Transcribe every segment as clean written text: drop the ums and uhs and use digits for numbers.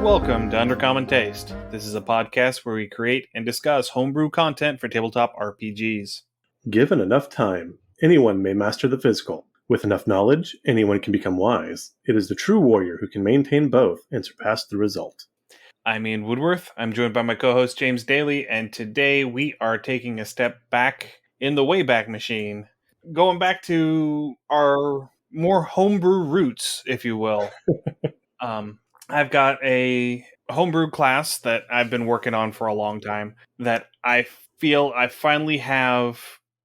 Welcome to Undercommon Taste. This is a podcast where we create and discuss homebrew content for tabletop RPGs. Given enough time, anyone may master the physical. With enough knowledge, anyone can become wise. It is the true warrior who can maintain both and surpass the result. I'm Ian Woodworth. I'm joined by my co-host James Daly, and today we are taking a step back in the Wayback Machine, going back to our more homebrew roots, if you will. I've got a homebrew class that I've been working on for a long time that I feel I finally have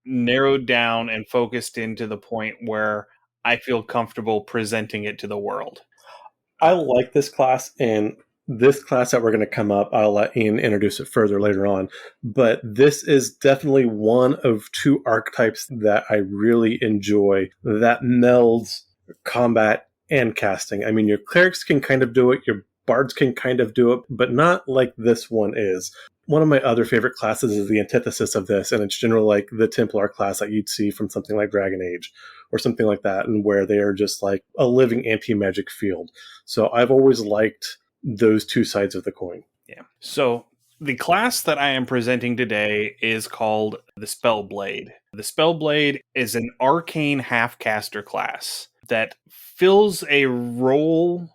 narrowed down and focused into the point where I feel comfortable presenting it to the world. I like this class, and this class that we're going to come up, I'll let Ian introduce it further later on, but this is definitely one of two archetypes that I really enjoy that melds combat and casting. I mean, your clerics can kind of do it, your bards can kind of do it, but not like this one is. One of my other favorite classes is the antithesis of this, and it's generally like the Templar class that you'd see from something like Dragon Age or something like that, and where they are just like a living anti-magic field. So I've always liked those two sides of the coin. Yeah. So the class that I am presenting today is called the Spellblade. The Spellblade is an arcane half-caster class that fills a role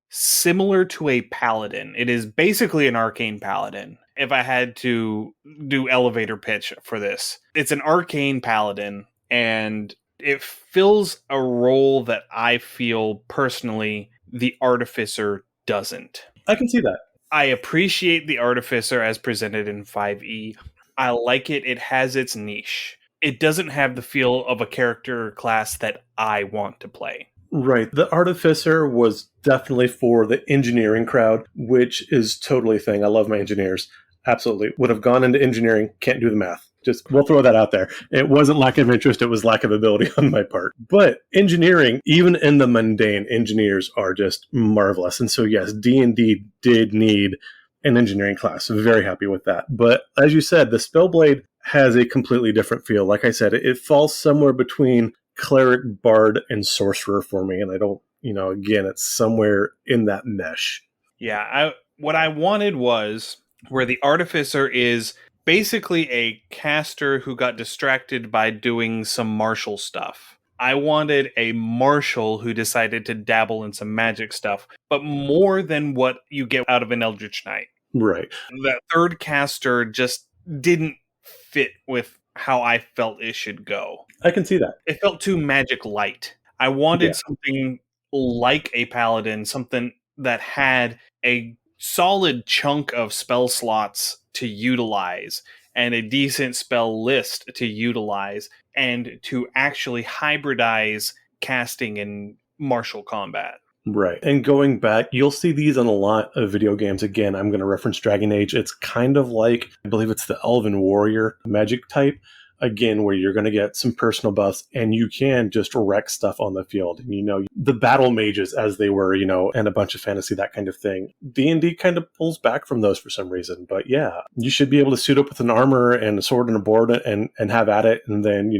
similar to a paladin. It is basically an arcane paladin. If I had to do elevator pitch for this, it's an arcane paladin, and it fills a role that I feel personally the artificer doesn't. I can see that. I appreciate the artificer as presented in 5e. I like it. It has its niche. It doesn't have the feel of a character class that I want to play. Right. The artificer was definitely for the engineering crowd, which is totally a thing. I love my engineers. Absolutely. Would have gone into engineering, can't do the math. Just, we'll throw that out there. It wasn't lack of interest, it was lack of ability on my part. But engineering, even in the mundane, engineers are just marvelous. And so yes, D&D did need an engineering class. Very happy with that. But as you said, the Spellblade has a completely different feel. Like I said, it falls somewhere between cleric, bard, and sorcerer for me. And I don't, again, it's somewhere in that mesh. Yeah, what I wanted was where the artificer is basically a caster who got distracted by doing some martial stuff. I wanted a marshal who decided to dabble in some magic stuff, but more than what you get out of an Eldritch Knight. Right. That third caster just didn't fit with how I felt it should go. I can see that. It felt too magic light. I wanted something like a paladin, something that had a solid chunk of spell slots to utilize and a decent spell list to utilize and to actually hybridize casting in martial combat. Right. And going back, you'll see these on a lot of video games. Again, I'm going to reference Dragon Age. It's kind of like, I believe it's the Elven Warrior magic type. Again, where you're going to get some personal buffs and you can just wreck stuff on the field. And, the battle mages as they were, and a bunch of fantasy, that kind of thing. D&D kind of pulls back from those for some reason. But yeah, you should be able to suit up with an armor and a sword and a board and have at it. And then,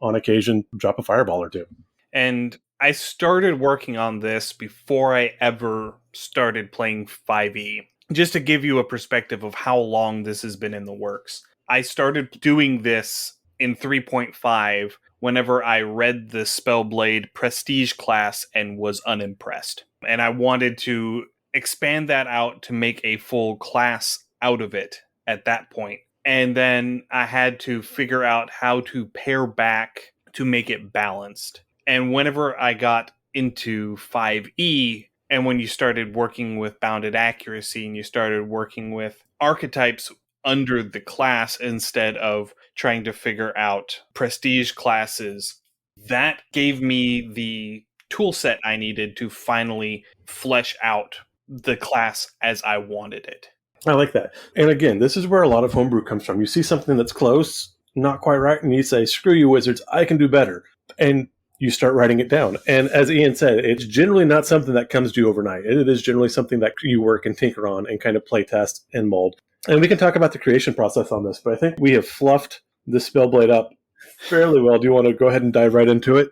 on occasion, drop a fireball or two. And I started working on this before I ever started playing 5e. Just to give you a perspective of how long this has been in the works. I started doing this in 3.5 whenever I read the Spellblade Prestige class and was unimpressed. And I wanted to expand that out to make a full class out of it at that point. And then I had to figure out how to pare back to make it balanced. And whenever I got into 5e, and when you started working with bounded accuracy and you started working with archetypes under the class instead of trying to figure out prestige classes, that gave me the tool set I needed to finally flesh out the class as I wanted it. I like that. And again, this is where a lot of homebrew comes from. You see something that's close, not quite right, and you say, screw you, wizards, I can do better. And you start writing it down. And as Ian said, it's generally not something that comes to you overnight. It is generally something that you work and tinker on and kind of play test and mold. And we can talk about the creation process on this, but I think we have fluffed the Spellblade up fairly well. Do you want to go ahead and dive right into it?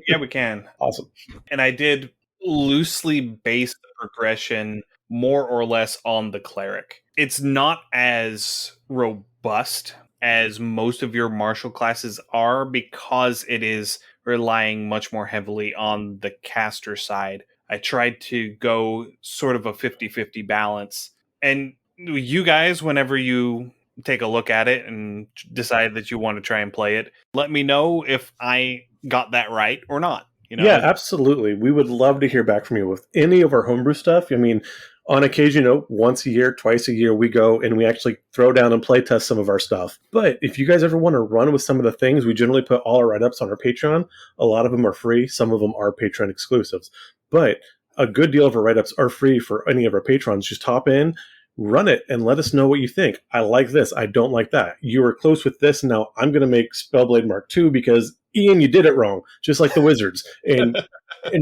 Yeah, we can. Awesome. And I did loosely base the progression more or less on the cleric. It's not as robust as most of your martial classes are because it is relying much more heavily on the caster side. I tried to go sort of a 50-50 balance. And you guys, whenever you take a look at it and decide that you want to try and play it, let me know if I got that right or not. Yeah, absolutely. We would love to hear back from you with any of our homebrew stuff. I mean, on occasion, once a year, twice a year, we go and we actually throw down and play test some of our stuff. But if you guys ever want to run with some of the things, we generally put all our write-ups on our Patreon. A lot of them are free. Some of them are Patreon exclusives. But a good deal of our write-ups are free for any of our patrons. Just hop in, run it, and let us know what you think. I like this. I don't like that. You were close with this. Now I'm going to make Spellblade Mark II because, Ian, you did it wrong, just like the wizards. And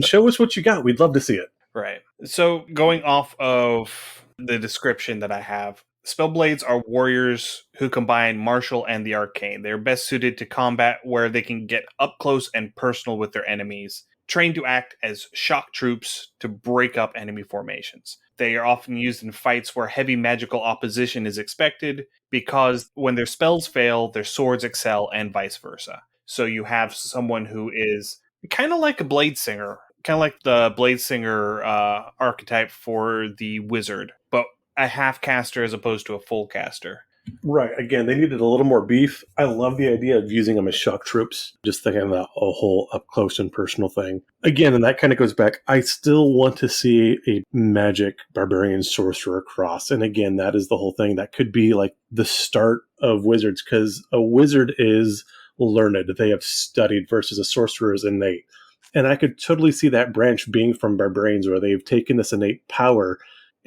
show us what you got. We'd love to see it. Right. So going off of the description that I have, Spellblades are warriors who combine martial and the arcane. They're best suited to combat where they can get up close and personal with their enemies, trained to act as shock troops to break up enemy formations. They are often used in fights where heavy magical opposition is expected because when their spells fail, their swords excel and vice versa. So you have someone who is kind of like a blade singer, kind of like the blade singer archetype for the wizard, but a half caster as opposed to a full caster. Right. Again, they needed a little more beef. I love the idea of using them as shock troops, just thinking of that whole up close and personal thing. Again, and that kind of goes back, I still want to see a magic barbarian sorcerer cross. And again, that is the whole thing. That could be like the start of wizards, because a wizard is learned. They have studied versus a sorcerer is innate. And I could totally see that branch being from barbarians, where they've taken this innate power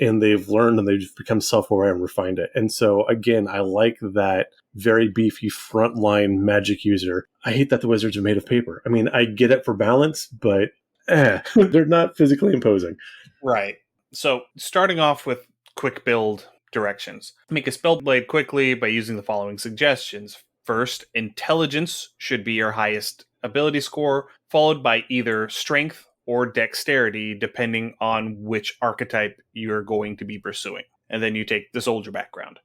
and they've learned and they've become self-aware and refined it. And so, again, I like that very beefy frontline magic user. I hate that the wizards are made of paper. I mean, I get it for balance, but they're not physically imposing. Right. So, starting off with quick build directions. Make a Spellblade quickly by using the following suggestions. First, intelligence should be your highest ability score, followed by either strength or dexterity, depending on which archetype you're going to be pursuing. And then you take the soldier background,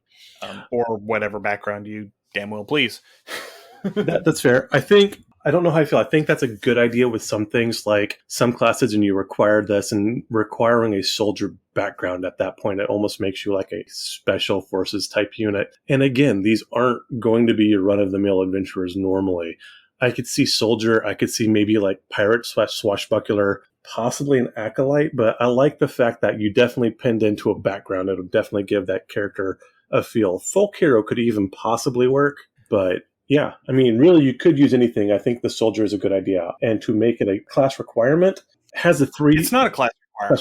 or whatever background you damn well please. That's fair. I don't know how I feel. I think that's a good idea with some things, like some classes, and you require this, and requiring a soldier background at that point, it almost makes you like a special forces type unit. And again, these aren't going to be your run-of-the-mill adventurers normally. I could see soldier, I could see maybe like pirate / swashbuckler, possibly an acolyte, but I like the fact that you definitely pinned into a background. It'll definitely give that character a feel. Folk hero could even possibly work, but yeah, I mean, really, you could use anything. I think the soldier is a good idea. And to make it a class requirement, has a 3... It's not a class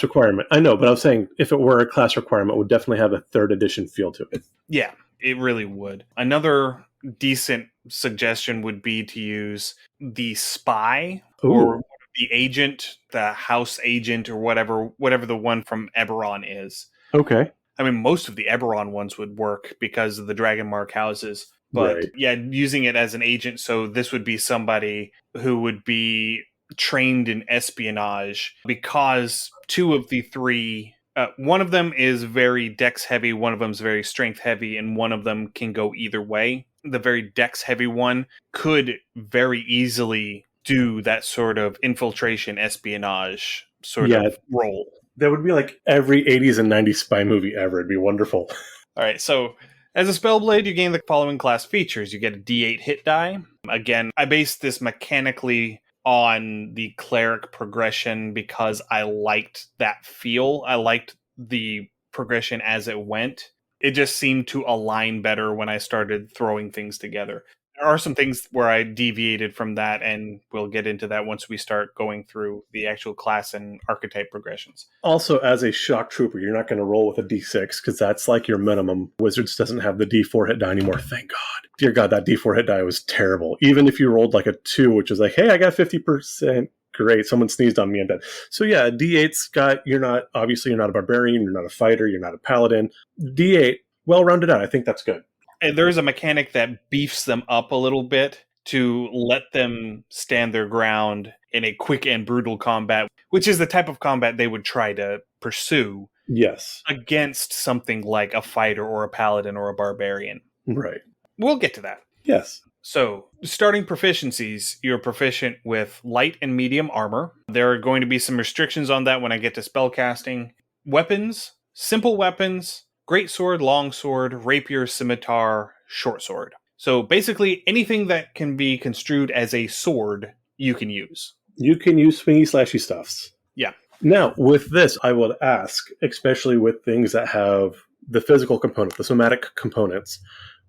requirement. I know, but I was saying if it were a class requirement, it would definitely have a 3rd edition feel to it. Yeah, it really would. Another decent suggestion would be to use the spy or the agent, the house agent, or whatever the one from Eberron is. Okay. I mean, most of the Eberron ones would work because of the Dragon Mark houses. But right. Yeah, using it as an agent, so this would be somebody who would be trained in espionage, because 2 of the 3, one of them is very dex heavy, one of them is very strength heavy, and one of them can go either way. The very dex heavy one could very easily do that sort of infiltration espionage sort of role. That would be like every 80s and 90s spy movie ever. It'd be wonderful. All right, so as a Spellblade, you gain the following class features. You get a D8 hit die. Again, I based this mechanically on the cleric progression because I liked that feel. I liked the progression as it went. It just seemed to align better when I started throwing things together. There are some things where I deviated from that, and we'll get into that once we start going through the actual class and archetype progressions. Also, as a shock trooper, you're not going to roll with a D6 because that's like your minimum. Wizards doesn't have the D4 hit die anymore, thank God. Dear God, that D4 hit die was terrible. Even if you rolled like a 2, which is like, hey, I got 50%. Great, someone sneezed on me and dead. So yeah, D8's got, you're not a barbarian, you're not a fighter, you're not a paladin. D8, well rounded out. I think that's good. And there is a mechanic that beefs them up a little bit to let them stand their ground in a quick and brutal combat, which is the type of combat they would try to pursue. Yes. against something like a fighter or a paladin or a barbarian. Right. We'll get to that. Yes. So, starting proficiencies, you're proficient with light and medium armor. There are going to be some restrictions on that when I get to spellcasting. Weapons, simple weapons, greatsword, longsword, rapier, scimitar, short sword. So, basically, anything that can be construed as a sword, you can use. You can use swingy slashy stuffs. Yeah. Now, with this, I would ask, especially with things that have the physical component, the somatic components,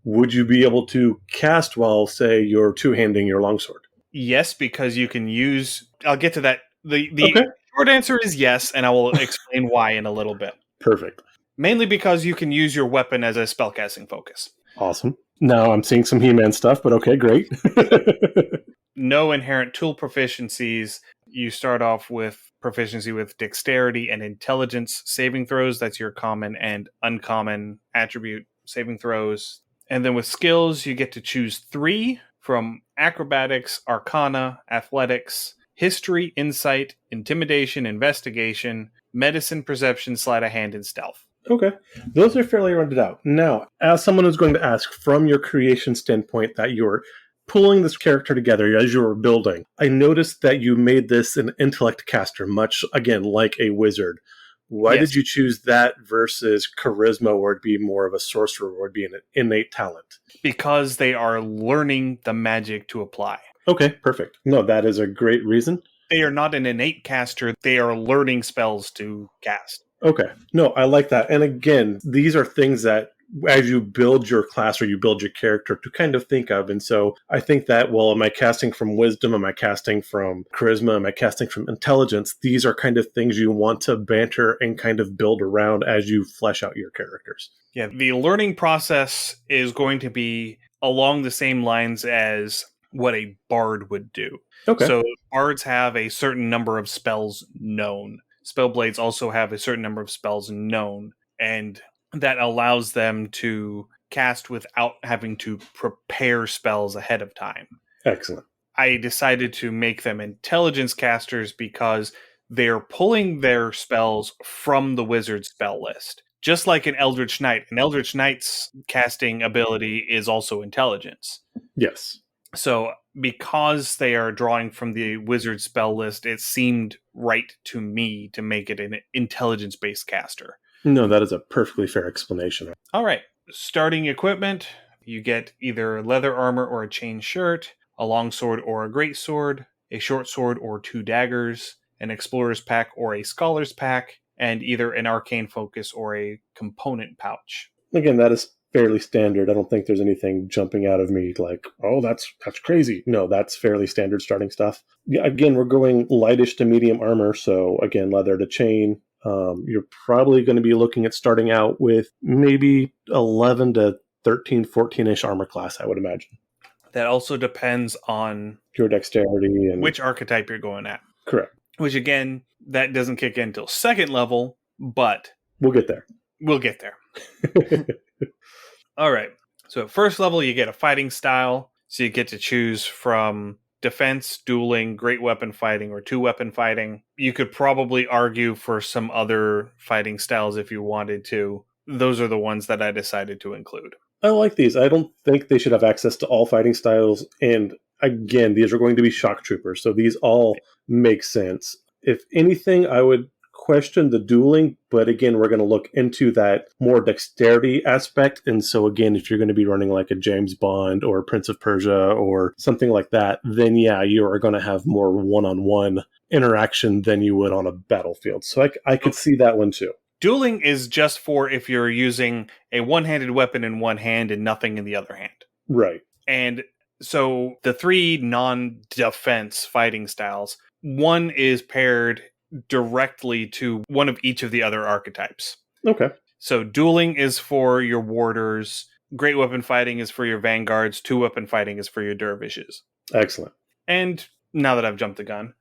would you be able to cast while, say, you're two-handing your longsword? Yes, because you can use. I'll get to that. The Okay. short answer is yes, and I will explain why in a little bit. Perfect. Mainly because you can use your weapon as a spellcasting focus. Awesome. Now I'm seeing some He-Man stuff, but okay, great. No inherent tool proficiencies. You start off with proficiency with dexterity and intelligence saving throws. That's your common and uncommon attribute saving throws. And then with skills, you get to choose 3 from acrobatics, arcana, athletics, history, insight, intimidation, investigation, medicine, perception, sleight of hand, and stealth. Okay. Those are fairly rounded out. Now, as someone who's going to ask from your creation standpoint that you're pulling this character together as you were building, I noticed that you made this an intellect caster, much, again, like a wizard. Why did you choose that versus charisma, where it'd be more of a sorcerer, or it'd be an innate talent? Because they are learning the magic to apply. Okay, perfect. No, that is a great reason. They are not an innate caster. They are learning spells to cast. Okay. No, I like that. And again, these are things that as you build your class or you build your character to kind of think of. And so I think that, well, am I casting from wisdom? Am I casting from charisma? Am I casting from intelligence? These are kind of things you want to banter and kind of build around as you flesh out your characters. Yeah, the learning process is going to be along the same lines as what a bard would do. Okay. So bards have a certain number of spells known. Spellblades also have a certain number of spells known, and that allows them to cast without having to prepare spells ahead of time. Excellent. I decided to make them intelligence casters because they're pulling their spells from the wizard spell list. Just like an Eldritch Knight. An Eldritch Knight's casting ability is also intelligence. Yes. So because they are drawing from the wizard spell list, it seemed right to me to make it an intelligence-based caster. No, that is a perfectly fair explanation. All right. Starting equipment, you get either leather armor or a chain shirt, a longsword or a greatsword, a short sword or 2 daggers, an explorer's pack or a scholar's pack, and either an arcane focus or a component pouch. Again, that is fairly standard. I don't think there's anything jumping out of me like, oh, that's crazy. No, that's fairly standard starting stuff. Yeah, again, we're going lightish to medium armor. So again, leather to chain. You're probably going to be looking at starting out with maybe 11 to 13, 14-ish armor class, I would imagine. That also depends on your dexterity and which archetype you're going at. Correct. Which again, that doesn't kick in until 2nd level, but we'll get there. We'll get there. All right. So at 1st level, you get a fighting style. So you get to choose from defense, dueling, great weapon fighting, or 2-weapon fighting. You could probably argue for some other fighting styles if you wanted to. Those are the ones that I decided to include. I like these. I don't think they should have access to all fighting styles. And again, these are going to be shock troopers. So these all make sense. If anything, I would question the dueling, but again, we're going to look into that more dexterity aspect. And so again, if you're going to be running like a James Bond or Prince of Persia or something like that, then yeah, you are going to have more one-on-one interaction than you would on a battlefield. So I could see that one too. Dueling is just for if you're using a one-handed weapon in one hand and nothing in the other hand. Right. And so the 3 non-defense fighting styles, one is paired directly to one of each of the other archetypes. Okay. So dueling is for your warders, great weapon fighting is for your vanguards, 2-weapon fighting is for your dervishes. Excellent. And now that I've jumped the gun,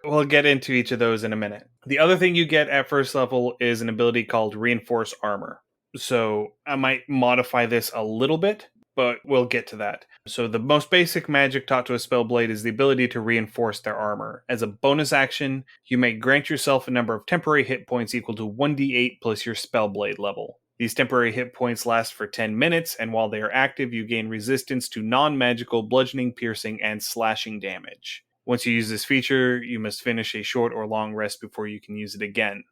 we'll get into each of those in a minute. The other thing you get at 1st level is an ability called Reinforce Armor. So I might modify this a little bit, but we'll get to that. So the most basic magic taught to a Spellblade is the ability to reinforce their armor. As a bonus action, you may grant yourself a number of temporary hit points equal to 1d8 plus your Spellblade level. These temporary hit points last for 10 minutes, and while they are active, you gain resistance to non-magical bludgeoning, piercing, and slashing damage. Once you use this feature, you must finish a short or long rest before you can use it again.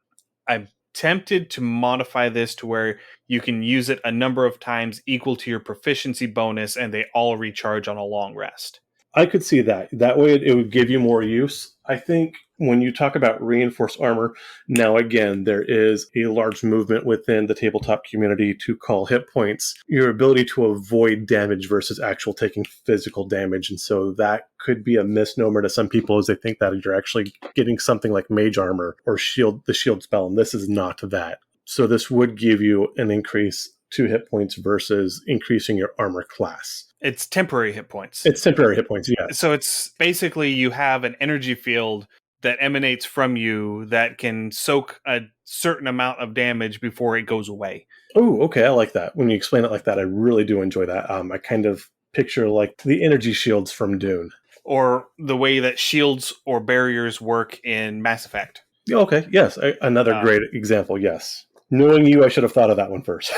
I'm tempted to modify this to where you can use it a number of times equal to your proficiency bonus, and they all recharge on a long rest. I could see that. That way it would give you more use. I think when you talk about reinforced armor, now again, there is a large movement within the tabletop community to call hit points your ability to avoid damage versus actual taking physical damage. And so that could be a misnomer to some people as they think that you're actually getting something like mage armor or the shield spell. And this is not that. So this would give you an increase 2 hit points versus increasing your armor class. It's temporary hit points. It's temporary hit points, yeah. So it's basically you have an energy field that emanates from you that can soak a certain amount of damage before it goes away. Oh, okay, I like that. When you explain it like that, I really do enjoy that. I kind of picture like the energy shields from Dune. Or the way that shields or barriers work in Mass Effect. Okay, yes, another great example, yes. Knowing you, I should have thought of that one first.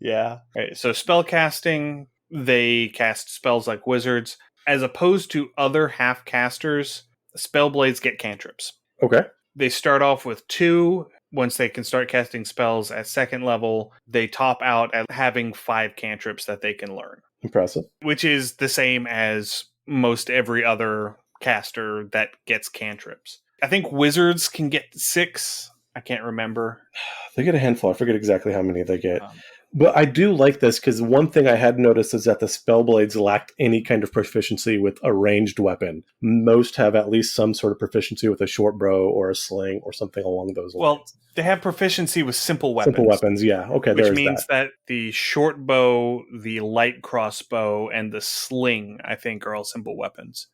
Yeah. Right, so spell casting, they cast spells like wizards. As opposed to other half-casters, Spellblades get cantrips. Okay. They start off with 2. Once they can start casting spells at second level, they top out at having 5 cantrips that they can learn. Impressive. Which is the same as most every other caster that gets cantrips. I think wizards can get 6. I can't remember. They get a handful. I forget exactly how many they get. But I do like this because one thing I had noticed is that the Spellblades lacked any kind of proficiency with a ranged weapon. Most have at least some sort of proficiency with a short bow or a sling or something along those lines. Well, they have proficiency with simple weapons. Simple weapons, yeah. Okay, which means that the short bow, the light crossbow, and the sling, I think, are all simple weapons.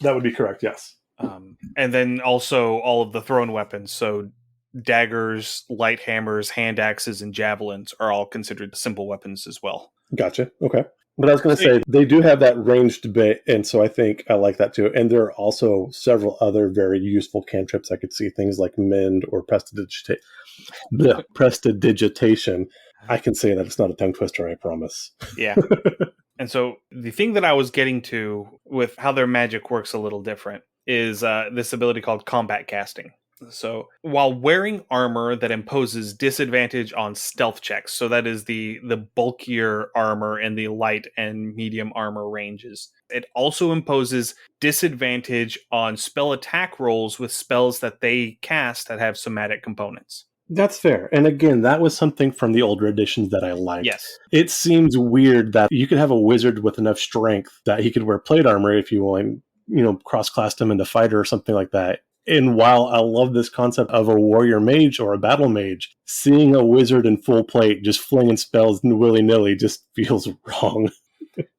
That would be correct, yes. And then also all of the thrown weapons, so daggers, light hammers, hand axes, and javelins are all considered simple weapons as well. Gotcha. Okay. But I was going to say, they do have that ranged bit, and so I think I like that too. And there are also several other very useful cantrips. I could see things like Mend or Prestidigitation. I can say that it's not a tongue twister, I promise. Yeah. And so the thing that I was getting to with how their magic works a little different is this ability called combat casting. So while wearing armor that imposes disadvantage on stealth checks, so that is the bulkier armor in the light and medium armor ranges, it also imposes disadvantage on spell attack rolls with spells that they cast that have somatic components. That's fair. And again, that was something from the older editions that I liked. Yes. It seems weird that you could have a wizard with enough strength that he could wear plate armor if you want, cross-classed him into fighter or something like that. And while I love this concept of a warrior mage or a battle mage, seeing a wizard in full plate just flinging spells willy-nilly just feels wrong.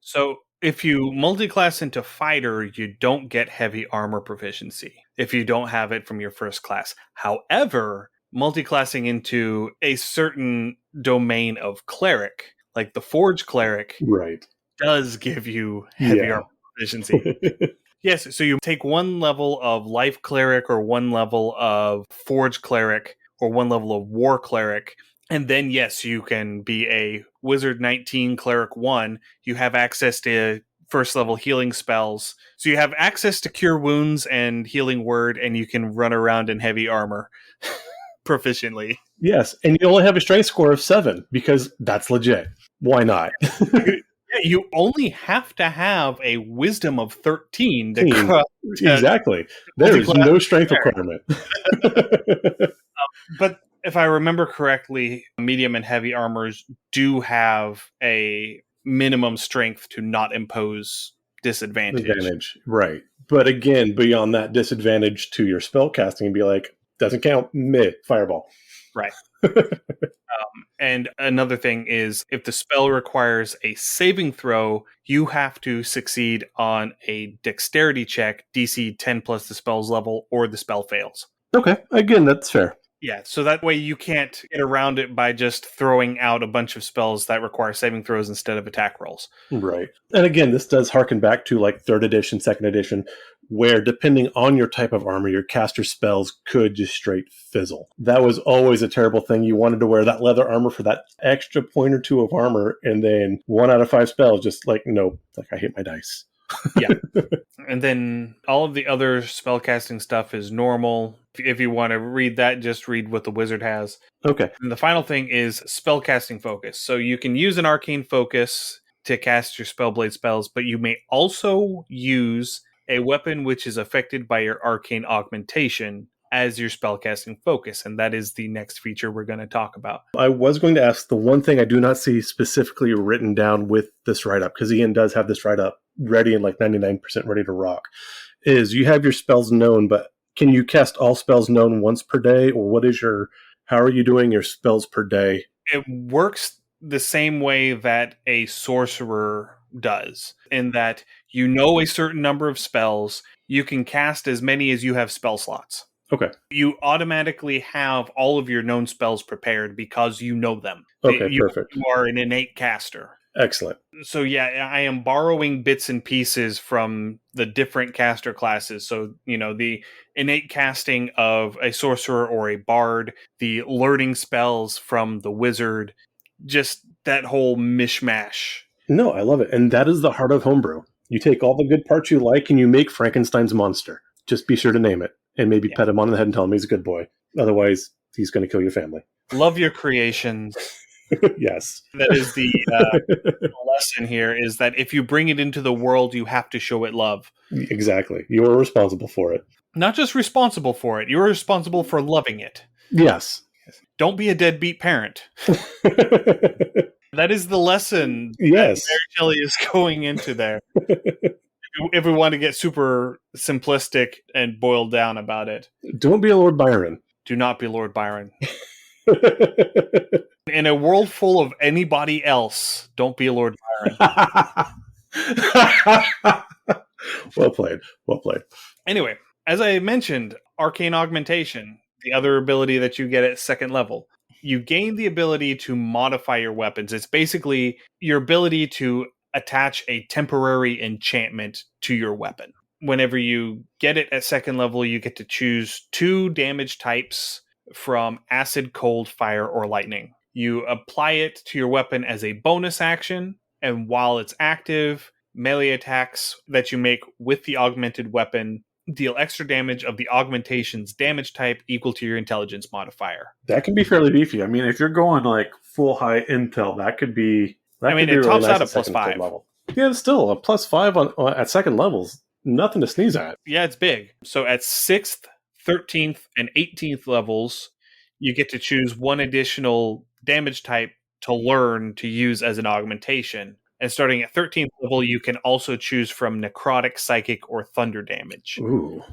So if you multi-class into fighter, you don't get heavy armor proficiency if you don't have it from your first class. However, multi-classing into a certain domain of cleric, like the Forge Cleric, right, does give you heavy armor proficiency. Yes, so you take 1 level of Life Cleric or 1 level of Forge Cleric or 1 level of War Cleric, and then yes, you can be a Wizard 19 Cleric 1. You have access to first level healing spells. So you have access to Cure Wounds and Healing Word, and you can run around in heavy armor proficiently. Yes, and you only have a strength score of 7 because that's legit. Why not? You only have to have a wisdom of 13 to exactly. There is no strength requirement. But if I remember correctly, medium and heavy armors do have a minimum strength to not impose disadvantage. Right. But again, beyond that disadvantage to your spell casting, and be like, doesn't count, fireball. Right. And another thing is, if the spell requires a saving throw, you have to succeed on a dexterity check, DC 10 plus the spell's level, or the spell fails. Okay, again, that's fair. Yeah, so that way you can't get around it by just throwing out a bunch of spells that require saving throws instead of attack rolls. Right. And again, this does harken back to like 3rd edition, 2nd edition, where depending on your type of armor, your caster spells could just straight fizzle. That was always a terrible thing. You wanted to wear that leather armor for that extra point or two of armor, and then 1 out of 5 spells, just like, nope, like I hate my dice. Yeah. And then all of the other spellcasting stuff is normal. If you want to read that, just read what the wizard has. Okay. And the final thing is spellcasting focus. So you can use an arcane focus to cast your Spellblade spells, but you may also use a weapon which is affected by your arcane augmentation as your spellcasting focus, and that is the next feature we're going to talk about. I was going to ask the one thing I do not see specifically written down with this write-up, because Ian does have this write-up ready and like 99% ready to rock, is you have your spells known, but can you cast all spells known once per day, or how are you doing your spells per day? It works the same way that a sorcerer does, in that you know a certain number of spells, you can cast as many as you have spell slots. Okay. You automatically have all of your known spells prepared because you know them. Okay, perfect. You are an innate caster. Excellent. So yeah, I am borrowing bits and pieces from the different caster classes. So, the innate casting of a sorcerer or a bard, the learning spells from the wizard, just that whole mishmash. No, I love it. And that is the heart of homebrew. You take all the good parts you like and you make Frankenstein's monster. Just be sure to name it and maybe pet him on the head and tell him he's a good boy. Otherwise, he's going to kill your family. Love your creations. Yes. That is the lesson here, is that if you bring it into the world, you have to show it love. Exactly. You are responsible for it. Not just responsible for it, you're responsible for loving it. Yes. Don't be a deadbeat parent. That is the lesson yes. that Mary Shelley is going into there. If we want to get super simplistic and boiled down about it. Don't be a Lord Byron. Do not be Lord Byron. In a world full of anybody else, don't be a Lord Byron. Well played. Well played. Anyway, as I mentioned, arcane augmentation, the other ability that you get at 2nd level. You gain the ability to modify your weapons. It's basically your ability to attach a temporary enchantment to your weapon. Whenever you get it at 2nd level, you get to choose 2 damage types from acid, cold, fire, or lightning. You apply it to your weapon as a bonus action, and while it's active, melee attacks that you make with the augmented weapon deal extra damage of the augmentation's damage type equal to your intelligence modifier. That can be fairly beefy. I mean, if you're going like full high intel, that could be... it tops out at +5. Level. Yeah, still, a +5 at 2nd levels, nothing to sneeze at. Yeah, it's big. So at 6th, 13th, and 18th levels, you get to choose 1 additional damage type to learn to use as an augmentation. And starting at 13th level, you can also choose from necrotic, psychic, or thunder damage. Ooh.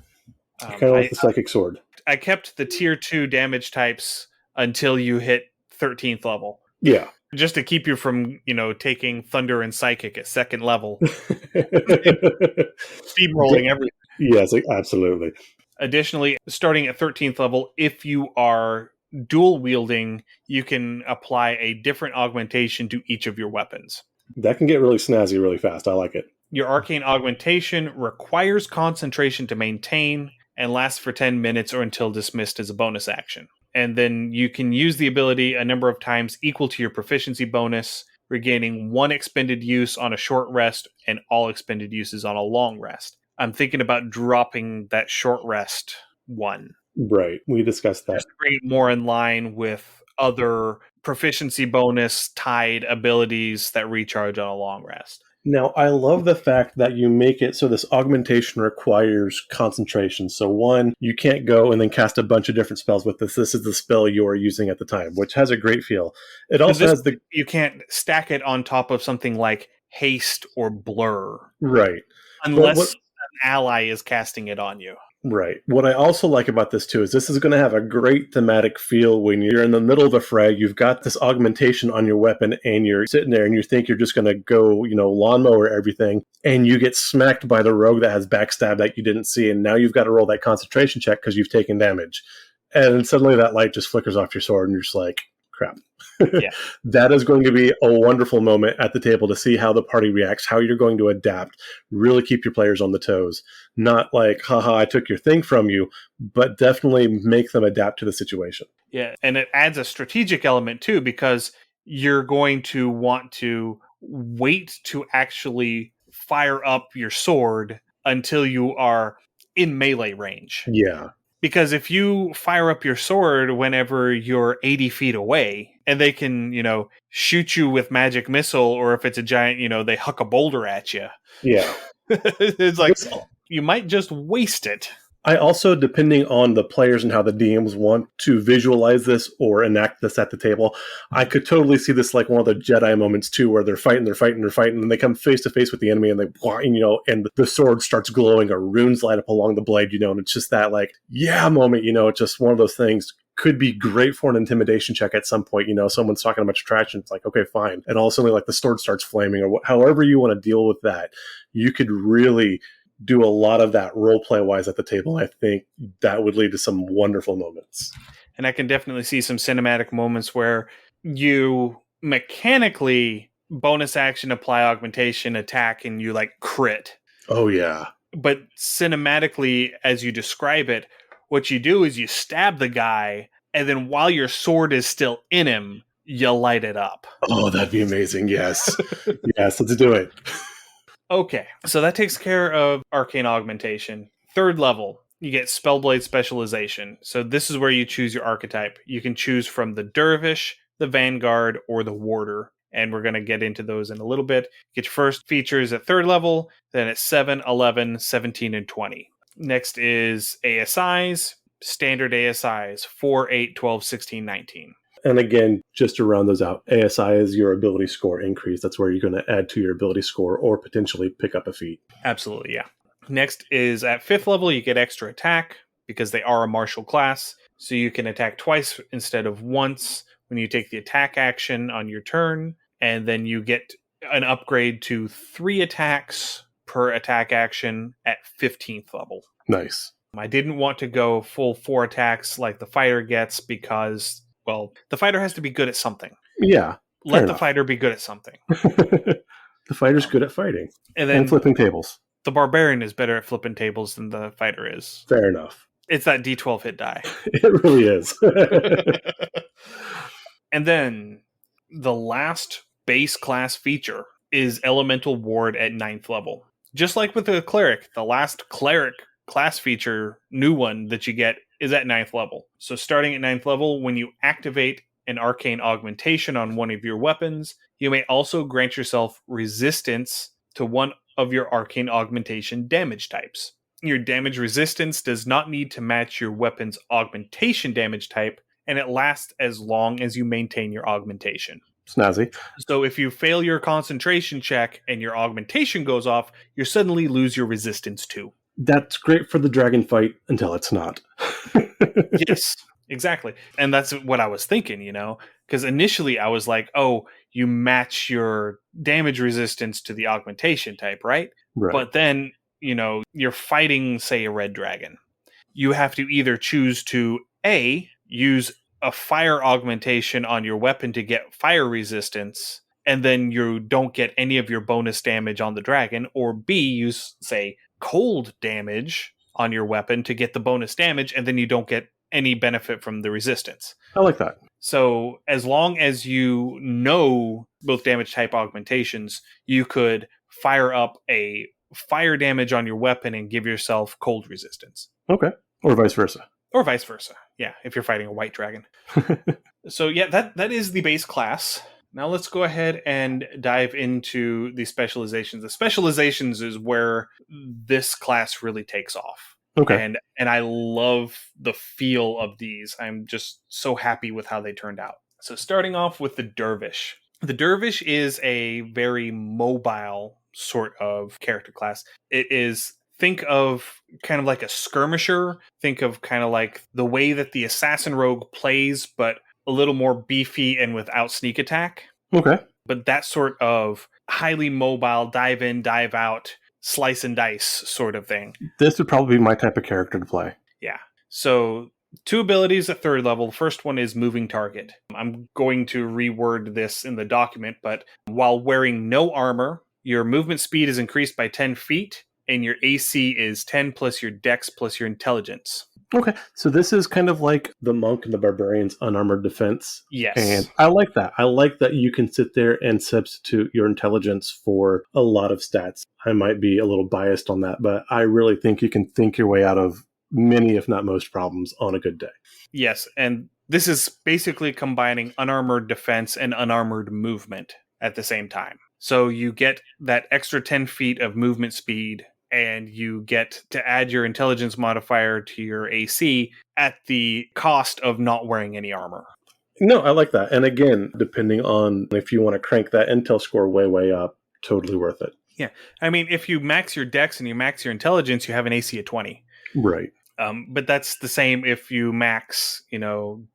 Kind of like the psychic sword. I kept the tier 2 damage types until you hit 13th level. Yeah. Just to keep you from, taking thunder and psychic at 2nd level. Steamrolling everything. Yes, absolutely. Additionally, starting at 13th level, if you are dual wielding, you can apply a different augmentation to each of your weapons. That can get really snazzy really fast. I like it. Your arcane augmentation requires concentration to maintain and lasts for 10 minutes or until dismissed as a bonus action. And then you can use the ability a number of times equal to your proficiency bonus, regaining 1 expended use on a short rest and all expended uses on a long rest. I'm thinking about dropping that short rest 1. Right. We discussed that. Just to bring it more in line with other proficiency bonus tied abilities that recharge on a long rest. Now, I love the fact that you make it so this augmentation requires concentration. So 1, you can't go and then cast a bunch of different spells with this. This is the spell you are using at the time, which has a great feel. It also has you can't stack it on top of something like haste or blur. Right. Unless an ally is casting it on you. Right. What I also like about this, too, is this is going to have a great thematic feel when you're in the middle of the fray. You've got this augmentation on your weapon, and you're sitting there, and you think you're just going to go, lawnmower everything, and you get smacked by the rogue that has backstab that you didn't see, and now you've got to roll that concentration check because you've taken damage. and suddenly that light just flickers off your sword, and you're just like, crap. Yeah. That is going to be a wonderful moment at the table to see how the party reacts, how you're going to adapt, really keep your players on the toes. Not like, haha, I took your thing from you, but definitely make them adapt to the situation. Yeah, and it adds a strategic element too, because you're going to want to wait to actually fire up your sword until you are in melee range. Yeah. Because if you fire up your sword whenever you're 80 feet away, and they can, shoot you with magic missile, or if it's a giant, they huck a boulder at you. Yeah. It's like, you might just waste it. I also, depending on the players and how the DMs want to visualize this or enact this at the table, I could totally see this like one of the Jedi moments too, where they're fighting, and they come face to face with the enemy, and and the sword starts glowing, or runes light up along the blade, and it's just that like, yeah moment, it's just one of those things. Could be great for an intimidation check at some point. Someone's talking about attraction. It's like, okay, fine. And all of a sudden, like the sword starts flaming, or however you want to deal with that, you could really do a lot of that role play wise at the table. I think that would lead to some wonderful moments. And I can definitely see some cinematic moments where you mechanically bonus action, apply augmentation, attack, and you like crit. Oh yeah. But cinematically, as you describe it, what you do is you stab the guy, and then while your sword is still in him, you light it up. Oh, that'd be amazing. Yes. Yes, let's do it. Okay, so that takes care of arcane augmentation. 3rd level, you get Spellblade specialization. So this is where you choose your archetype. You can choose from the Dervish, the Vanguard, or the Warder. And we're going to get into those in a little bit. Get your first features at 3rd level, then at 7, 11, 17, and 20. Next is ASIs, standard ASIs, 4, 8, 12, 16, 19. And again, just to round those out, ASI is your ability score increase. That's where you're going to add to your ability score or potentially pick up a feat. Absolutely, yeah. Next is at 5th level, you get extra attack because they are a martial class. So you can attack twice instead of once when you take the attack action on your turn. And then you get an upgrade to 3 attacks per attack action at 15th level. Nice. I didn't want to go full 4 attacks like the fighter gets because, well, the fighter has to be good at something. Yeah. Let the fighter be good at something. The fighter's good at fighting and flipping tables. The barbarian is better at flipping tables than the fighter is. Fair enough. It's that D12 hit die. It really is. And then the last base class feature is Elemental Ward at 9th level. Just like with the cleric, the last cleric class feature, new one that you get, is at 9th level. So starting at 9th level, when you activate an arcane augmentation on one of your weapons, you may also grant yourself resistance to one of your arcane augmentation damage types. Your damage resistance does not need to match your weapon's augmentation damage type, and it lasts as long as you maintain your augmentation. Snazzy. So if you fail your concentration check and your augmentation goes off, you suddenly lose your resistance too. That's great for the dragon fight until it's not. Yes, exactly. And that's what I was thinking, because initially I was like, oh, you match your damage resistance to the augmentation type, right? Right. But then, you're fighting, say, a red dragon. You have to either choose to A, use a fire augmentation on your weapon to get fire resistance, and then you don't get any of your bonus damage on the dragon, or B, use, say, cold damage on your weapon to get the bonus damage, and then you don't get any benefit from the resistance. I like that. So as long as you know both damage type augmentations, you could fire up a fire damage on your weapon and give yourself cold resistance. Okay. Or vice versa. Or vice versa. Yeah, if you're fighting a white dragon. So yeah, that is the base class. Now let's go ahead and dive into the specializations. The specializations is where this class really takes off. Okay. And I love the feel of these. I'm just so happy with how they turned out. So starting off with the Dervish. The Dervish is a very mobile sort of character class. It is, think of kind of like a skirmisher. Think of kind of like the way that the Assassin Rogue plays, but a little more beefy and without sneak attack. Okay. But that sort of highly mobile, dive in, dive out, slice and dice sort of thing. This would probably be my type of character to play. Yeah. So 2 abilities at 3rd level. The first one is moving target. I'm going to reword this in the document, but while wearing no armor, your movement speed is increased by 10 feet, and your AC is 10 plus your dex plus your intelligence. Okay, so this is kind of like the monk and the barbarian's unarmored defense. Yes. And I like that. I like that you can sit there and substitute your intelligence for a lot of stats. I might be a little biased on that, but I really think you can think your way out of many, if not most, problems on a good day. Yes, and this is basically combining unarmored defense and unarmored movement at the same time. So you get that extra 10 feet of movement speed, and you get to add your intelligence modifier to your AC at the cost of not wearing any armor. No, I like that. And again, depending on if you want to crank that intel score way, way up, totally worth it. Yeah. I mean, if you max your dex and you max your intelligence, you have an AC of 20. Right. But that's the same if you max,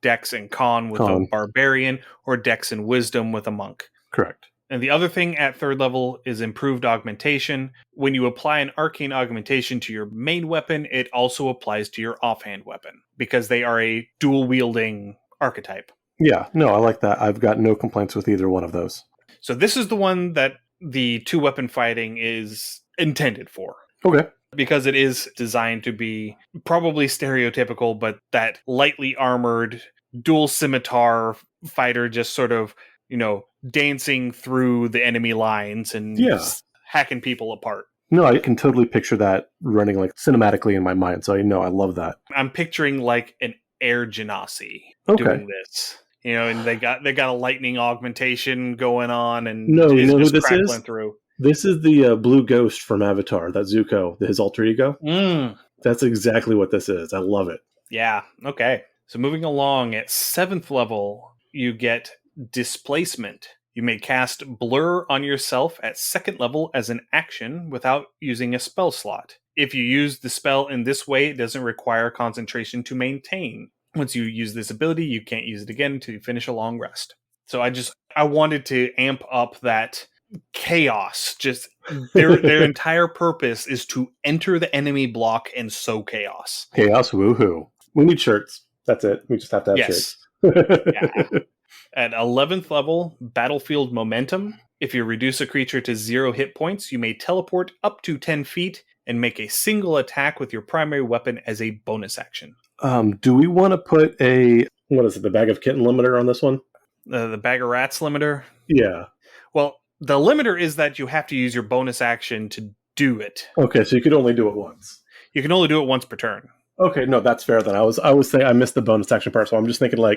dex and con with a barbarian or dex and wisdom with a monk. Correct. And the other thing at 3rd level is improved augmentation. When you apply an arcane augmentation to your main weapon, it also applies to your offhand weapon because they are a dual wielding archetype. Yeah, no, I like that. I've got no complaints with either one of those. So this is the one that the 2-weapon fighting is intended for. Okay. Because it is designed to be probably stereotypical, but that lightly armored dual scimitar fighter just sort of, dancing through the enemy lines and hacking people apart. No, I can totally picture that running like cinematically in my mind. So I love that. I'm picturing like an air genasi doing this. And they got a lightning augmentation going on, and you know who this is? Through. This is the blue ghost from Avatar, that Zuko, his alter ego. That's exactly what this is. I love it. Yeah. Okay. So moving along, at 7th level, you get displacement. You may cast Blur on yourself at 2nd level as an action without using a spell slot. If you use the spell in this way, it doesn't require concentration to maintain. Once you use this ability, you can't use it again until you finish a long rest. So I wanted to amp up that chaos. Just their entire purpose is to enter the enemy block and sow chaos. Chaos, woohoo. We need shirts. That's it. We just have to have shirts. Yeah. At 11th level, Battlefield Momentum. If you reduce a creature to 0 hit points, you may teleport up to 10 feet and make a single attack with your primary weapon as a bonus action. Do we want to put the bag of kitten limiter on this one? The bag of rats limiter? Yeah. Well, the limiter is that you have to use your bonus action to do it. Okay, so you could only do it once. You can only do it once per turn. Okay, no, that's fair then. I was saying I missed the bonus action part, so I'm just thinking your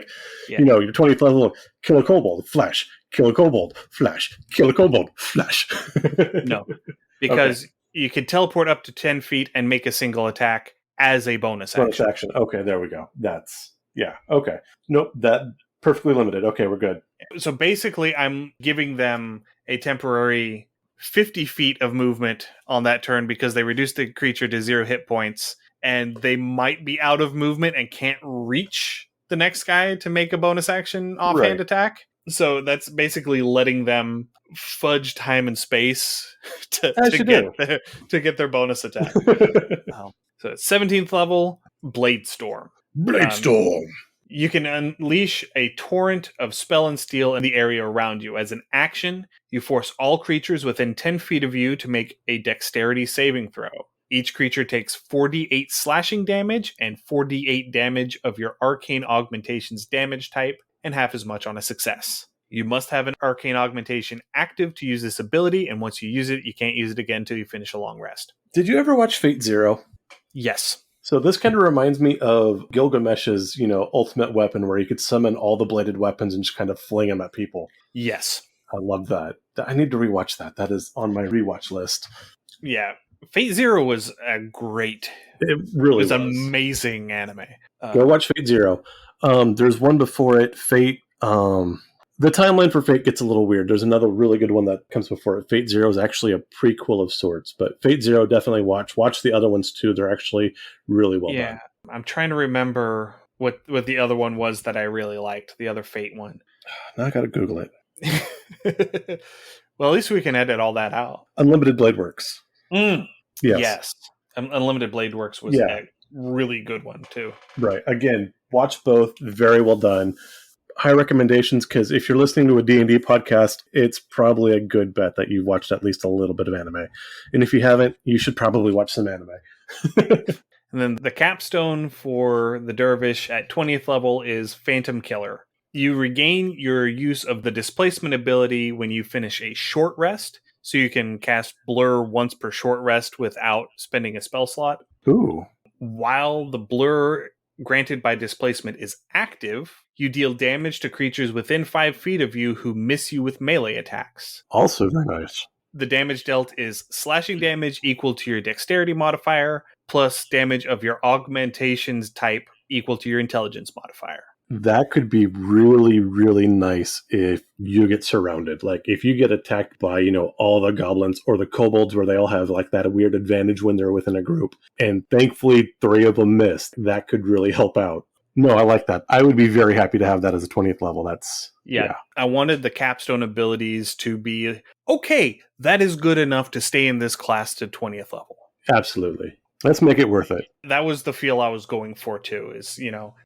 20th level, kill a kobold, flash, kill a kobold, flash, kill a kobold, flash. No, because you can teleport up to 10 feet and make a single attack as a bonus action. Bonus action. Okay, there we go. Okay. Nope, that perfectly limited. Okay, we're good. So basically, I'm giving them a temporary 50 feet of movement on that turn because they reduced the creature to 0 hit points. And they might be out of movement and can't reach the next guy to make a bonus action offhand attack. So that's basically letting them fudge time and space to get their bonus attack. So at 17th level, Blade Storm. You can unleash a torrent of spell and steel in the area around you. As an action, you force all creatures within 10 feet of you to make a dexterity saving throw. Each creature takes 4d8 slashing damage and 4d8 damage of your arcane augmentation's damage type, and half as much on a success. You must have an arcane augmentation active to use this ability, and once you use it, you can't use it again until you finish a long rest. Did you ever watch Fate Zero? Yes. So this kind of reminds me of Gilgamesh's, ultimate weapon where you could summon all the bladed weapons and just kind of fling them at people. Yes. I love that. I need to rewatch that. That is on my rewatch list. Yeah. Fate Zero was a great... It really was. Amazing anime. Go watch Fate Zero. There's one before it, Fate... the timeline for Fate gets a little weird. There's another really good one that comes before it. Fate Zero is actually a prequel of sorts, but Fate Zero definitely watch. Watch the other ones too. They're actually really well done. Yeah, I'm trying to remember what the other one was that I really liked. The other Fate one. Now I gotta Google it. Well, at least we can edit all that out. Unlimited Blade Works. Yes. Unlimited Blade Works was a really good one too. Right. Again, Watch both. Very well done. High recommendations, because if you're listening to a D&D podcast, it's probably a good bet that you've watched at least a little bit of anime. And if you haven't, you should probably watch some anime. And then the capstone for the dervish at 20th level is Phantom Killer. You regain your use of the displacement ability when you finish a short rest, so you can cast Blur once per short rest without spending a spell slot. Ooh. While the Blur granted by displacement is active, you deal damage to creatures within 5 feet of you who miss you with melee attacks. Also very nice. The damage dealt is slashing damage equal to your dexterity modifier, plus damage of your augmentations type equal to your intelligence modifier. That could be really, really nice if you get surrounded. Like, if you get attacked by, all the goblins or the kobolds where they all have, like, that weird advantage when they're within a group. And thankfully, 3 of them missed. That could really help out. No, I like that. I would be very happy to have that as a 20th level. Yeah. I wanted the capstone abilities to be, okay, that is good enough to stay in this class to 20th level. Absolutely. Let's make it worth it. That was the feel I was going for, too, is,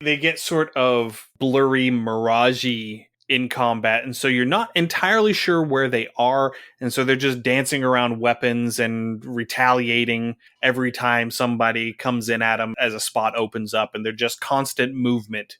they get sort of blurry, miragey in combat, and so you're not entirely sure where they are, and so they're just dancing around weapons and retaliating every time somebody comes in at them as a spot opens up, and they're just constant movement.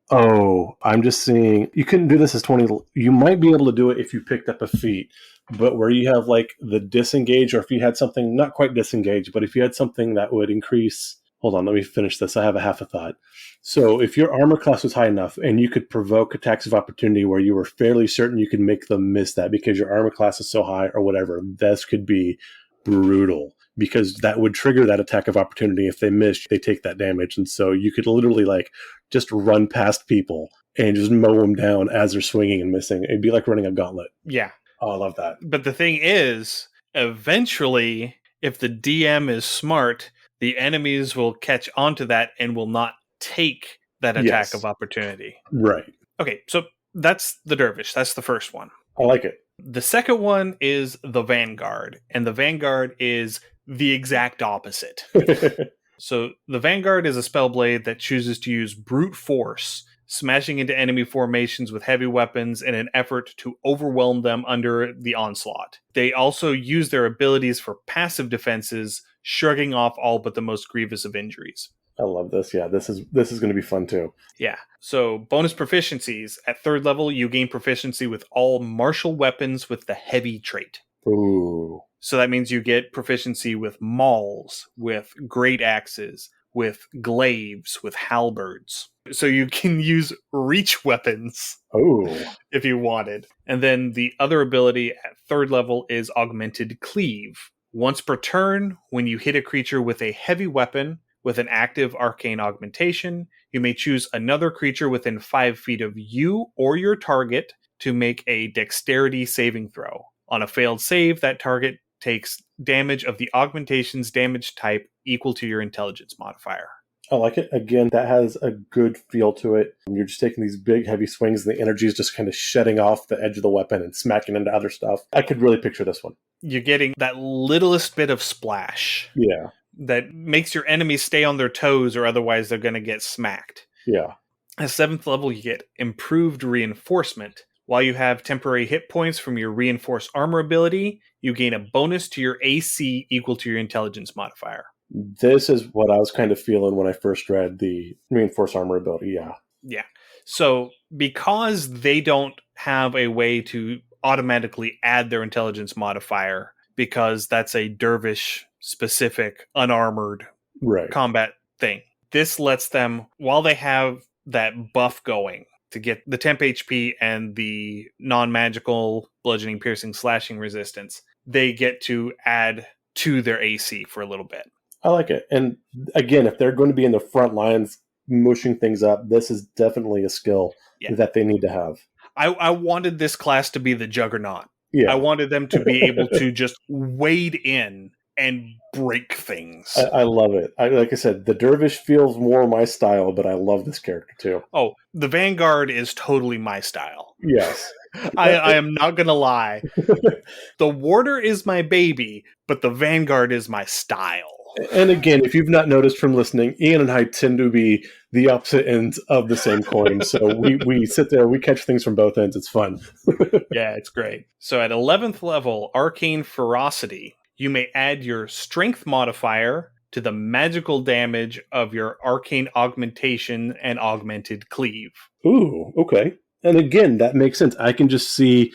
Oh, I'm just seeing, you couldn't do this as 20, you might be able to do it if you picked up a feat, but where you have like the disengage, or if you had something, not quite disengage, but if you had something that would increase, hold on, let me finish this, I have a half a thought. So if your armor class was high enough and you could provoke attacks of opportunity where you were fairly certain you could make them miss that because your armor class is so high or whatever, this could be brutal. Because that would trigger that attack of opportunity. If they miss, they take that damage. And so you could literally like just run past people and just mow them down as they're swinging and missing. It'd be like running a gauntlet. Yeah. Oh, I love that. But the thing is, eventually, if the DM is smart, the enemies will catch onto that and will not take that attack of opportunity. Right. Okay, so that's the dervish. That's the first one. I like it. The second one is the Vanguard. And the Vanguard is the exact opposite. So the Vanguard is a Spellblade that chooses to use brute force, smashing into enemy formations with heavy weapons in an effort to overwhelm them under the onslaught. They also use their abilities for passive defenses, shrugging off all but the most grievous of injuries. I love this. Yeah, this is going to be fun too. Yeah. So bonus proficiencies. At 3rd level, you gain proficiency with all martial weapons with the heavy trait. Ooh. So that means you get proficiency with mauls, with great axes, with glaives, with halberds. So you can use reach weapons if you wanted. And then the other ability at 3rd level is Augmented Cleave. Once per turn, when you hit a creature with a heavy weapon with an active arcane augmentation, you may choose another creature within 5 feet of you or your target to make a dexterity saving throw. On a failed save, that target takes damage of the augmentation's damage type equal to your intelligence modifier. I like it. Again, that has a good feel to it. You're just taking these big, heavy swings, and the energy is just kind of shedding off the edge of the weapon and smacking into other stuff. I could really picture this one. You're getting that littlest bit of splash. Yeah. That makes your enemies stay on their toes, or otherwise they're going to get smacked. Yeah. At 7th level, you get Improved Reinforcement. While you have temporary hit points from your Reinforced Armor ability, you gain a bonus to your AC equal to your intelligence modifier. This is what I was kind of feeling when I first read the Reinforced Armor ability, yeah. Yeah. So because they don't have a way to automatically add their intelligence modifier, because that's a dervish-specific, unarmored combat thing, this lets them, while they have that buff going, to get the temp HP and the non-magical bludgeoning, piercing, slashing resistance, they get to add to their AC for a little bit. I like it. And again, if they're going to be in the front lines mushing things up, this is definitely a skill that they need to have. I wanted this class to be the juggernaut. Yeah. I wanted them to be able to just wade in and break things. I love it. Like I said, the dervish feels more my style, but I love this character too. Oh, the Vanguard is totally my style. Yes. I am not going to lie. The Warder is my baby, but the Vanguard is my style. And again, if you've not noticed from listening, Ian and I tend to be the opposite ends of the same coin. So we sit there, we catch things from both ends. It's fun. Yeah, it's great. So at 11th level, Arcane Ferocity, you may add your strength modifier to the magical damage of your arcane augmentation and augmented cleave. Ooh, okay. And again, that makes sense. I can just see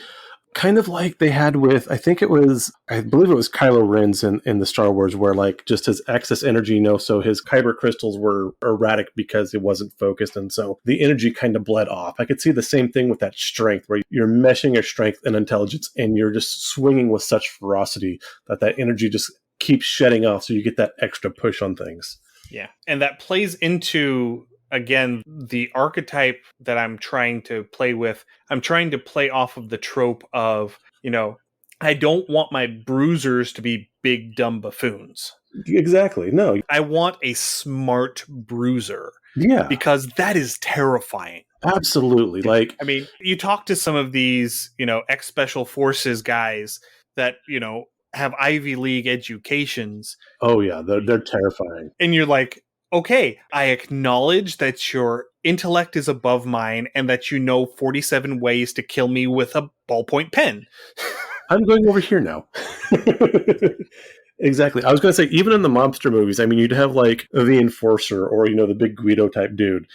kind of like they had with, I believe it was Kylo Ren's in the Star Wars, where like just his excess energy, so his kyber crystals were erratic because it wasn't focused. And so the energy kind of bled off. I could see the same thing with that strength, where you're meshing your strength and intelligence and you're just swinging with such ferocity that energy just keeps shedding off. So you get that extra push on things. Yeah. And that plays into, again, the archetype that I'm trying to play with. I'm trying to play off of the trope of, I don't want my bruisers to be big, dumb buffoons. Exactly. No. I want a smart bruiser. Yeah. Because that is terrifying. Absolutely. You talk to some of these, ex-special forces guys that, have Ivy League educations. Oh, yeah. They're terrifying. And you're like, okay, I acknowledge that your intellect is above mine and that you know 47 ways to kill me with a ballpoint pen. I'm going over here now. Exactly. I was going to say, even in the mobster movies, you'd have like the enforcer or, the big Guido type dude,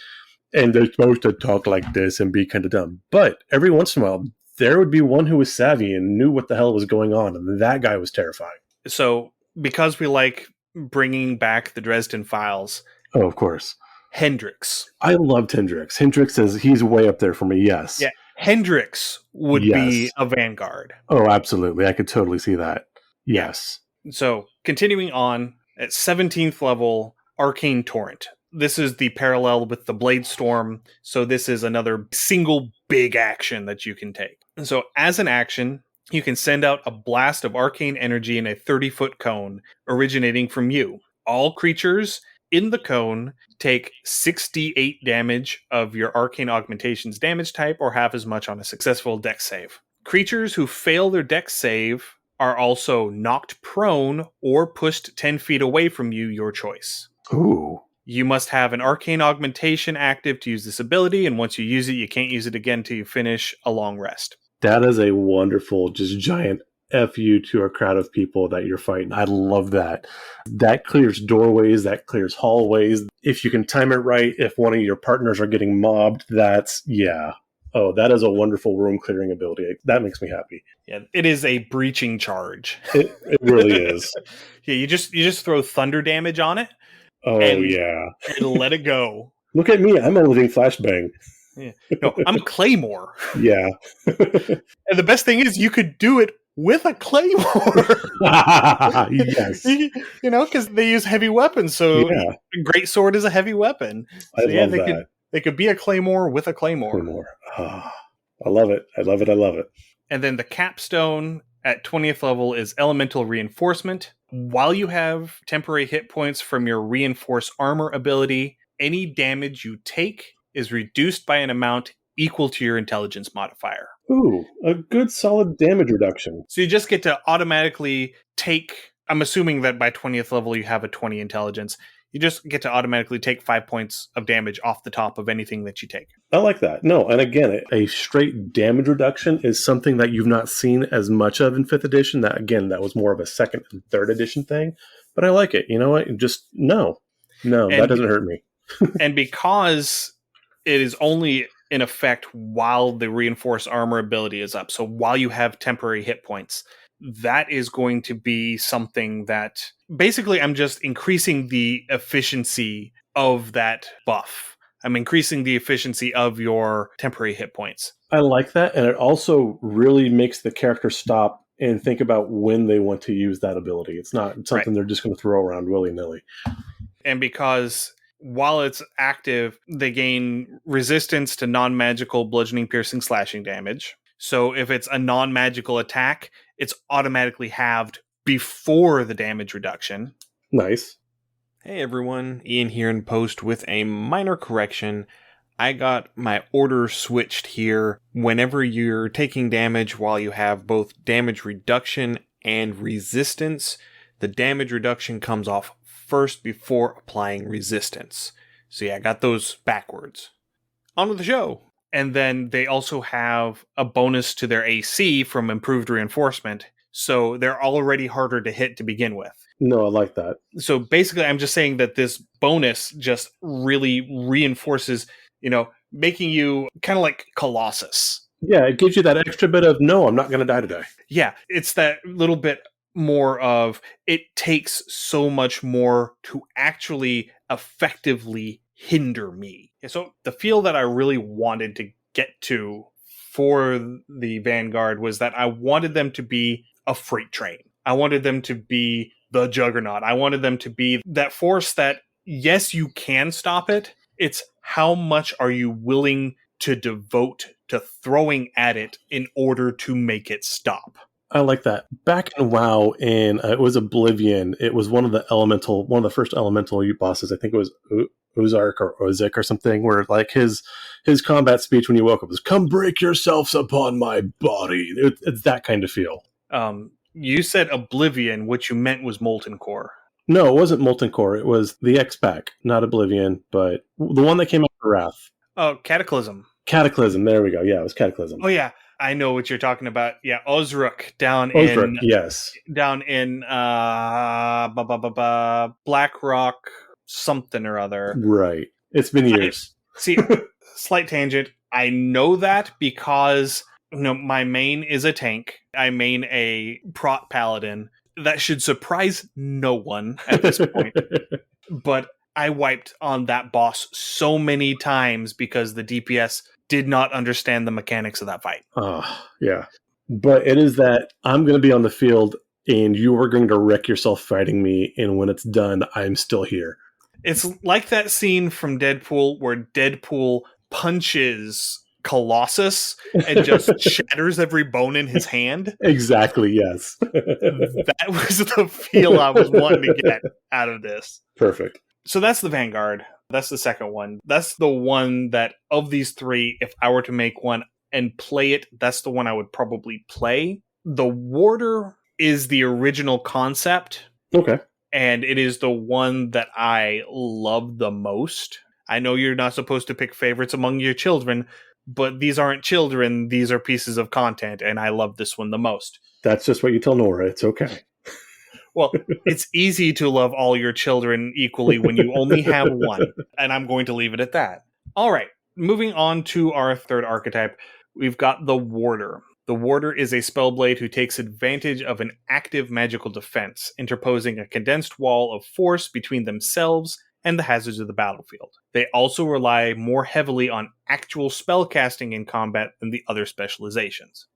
and they're supposed to talk like this and be kind of dumb. But every once in a while, there would be one who was savvy and knew what the hell was going on, and that guy was terrifying. So, because we like bringing back the Dresden Files. Oh, of course. Hendrix. I loved Hendrix. Hendrix he's way up there for me, yes. Yeah, Hendrix would be a vanguard. Oh, absolutely. I could totally see that. Yes. So, continuing on, at 17th level, Arcane Torrent. This is the parallel with the Blade Storm, so this is another single big action that you can take. And so, as an action, you can send out a blast of arcane energy in a 30-foot cone originating from you. All creatures in the cone take 68 damage of your arcane augmentation's damage type, or half as much on a successful dex save. Creatures who fail their dex save are also knocked prone or pushed 10 feet away from you, your choice. Ooh. You must have an arcane augmentation active to use this ability, and once you use it, you can't use it again until you finish a long rest. That is a wonderful, just giant F you to a crowd of people that you're fighting. I love that. That clears doorways, that clears hallways. If you can time it right, if one of your partners are getting mobbed, yeah. Oh, that is a wonderful room clearing ability. That makes me happy. Yeah, it is a breaching charge. It really is. Yeah, you just throw thunder damage on it. Oh, yeah. And let it go. Look at me. I'm a living flashbang. Yeah. No, I'm Claymore. Yeah. And the best thing is you could do it with a Claymore. Yes. Because they use heavy weapons. So a greatsword is a heavy weapon. So I love that. They could be a Claymore with a Claymore. Oh, I love it. I love it. I love it. And then the capstone at 20th level is Elemental Reinforcement. While you have temporary hit points from your Reinforce Armor ability, any damage you take is reduced by an amount equal to your intelligence modifier. Ooh, a good solid damage reduction. So you just get to automatically take, I'm assuming that by 20th level you have a 20 intelligence, you just get to automatically take 5 points of damage off the top of anything that you take. I like that. No, and again, a straight damage reduction is something that you've not seen as much of in 5th edition. That was more of a 2nd and 3rd edition thing. But I like it. You know what? Just, no, that doesn't hurt me. And because it is only in effect while the Reinforced Armor ability is up, so while you have temporary hit points, that is going to be something that basically I'm just increasing the efficiency of that buff. I'm increasing the efficiency of your temporary hit points. I like that. And it also really makes the character stop and think about when they want to use that ability. It's not something they're just going to throw around willy-nilly. And because while it's active, they gain resistance to non-magical bludgeoning, piercing, slashing damage. So if it's a non-magical attack, it's automatically halved before the damage reduction. Nice. Hey everyone, Ian here in post with a minor correction. I got my order switched here. Whenever you're taking damage while you have both damage reduction and resistance, the damage reduction comes off first before applying resistance. So yeah, I got those backwards. On with the show. And then they also have a bonus to their AC from improved reinforcement. So they're already harder to hit to begin with. No, I like that. So basically, I'm just saying that this bonus just really reinforces, making you kind of like Colossus. Yeah, it gives you that extra bit of, no, I'm not going to die today. Yeah, it's that little bit more of, it takes so much more to actually effectively hinder me. So the feel that I really wanted to get to for the Vanguard was that I wanted them to be a freight train. I wanted them to be the Juggernaut. I wanted them to be that force that, yes, you can stop it. It's how much are you willing to devote to throwing at it in order to make it stop. I like that. Back in WoW, it was Oblivion. It was one of the first elemental bosses. I think it was Uzark or Ozik or something, where like his combat speech when you woke up was, "Come break yourselves upon my body." It's that kind of feel. You said Oblivion, what you meant was Molten Core. No, it wasn't Molten Core. It was the X-Pack, not Oblivion, but the one that came after Wrath. Oh, Cataclysm. Cataclysm. There we go. Yeah, it was Cataclysm. Oh yeah, I know what you're talking about. Yeah, Ozruk down yes, down in Blackrock something or other. Right. It's been years. See, slight tangent. I know that because my main is a tank. I main a prot paladin. That should surprise no one at this point. But I wiped on that boss so many times because the DPS did not understand the mechanics of that fight. Yeah. But it is that I'm going to be on the field and you are going to wreck yourself fighting me, and when it's done, I'm still here. It's like that scene from Deadpool where Deadpool punches Colossus and just shatters every bone in his hand. Exactly, yes. That was the feel I was wanting to get out of this. Perfect. So that's the Vanguard. That's the second one. That's the one that, of these three, if I were to make one and play it, that's the one I would probably play. The Warder is the original concept. Okay. And it is the one that I love the most. I know you're not supposed to pick favorites among your children, but these aren't children. These are pieces of content, and I love this one the most. That's just what you tell Nora. It's okay. Well, it's easy to love all your children equally when you only have one, and I'm going to leave it at that. All right, moving on to our third archetype, we've got the Warder. The Warder is a Spellblade who takes advantage of an active magical defense, interposing a condensed wall of force between themselves and the hazards of the battlefield. They also rely more heavily on actual spellcasting in combat than the other specializations.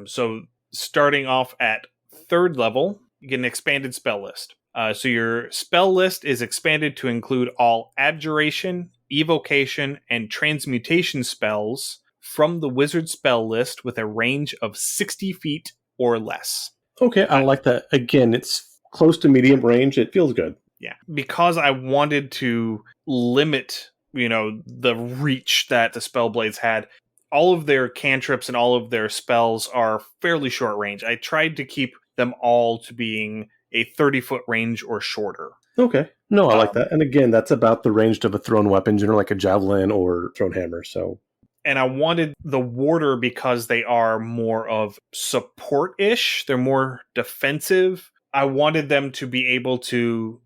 So starting off at third level, you get an expanded spell list. So your spell list is expanded to include all abjuration, evocation, and transmutation spells from the wizard spell list with a range of 60 feet or less. Okay, I like that. Again, it's close to medium range. It feels good. Yeah, because I wanted to limit, the reach that the Spellblades had. All of their cantrips and all of their spells are fairly short range. I tried to keep them all to being a 30-foot range or shorter. Okay. No, I like that. And again, that's about the range of a thrown weapon, like a javelin or thrown hammer, so... And I wanted the Warder because they are more of support-ish. They're more defensive. I wanted them to be able to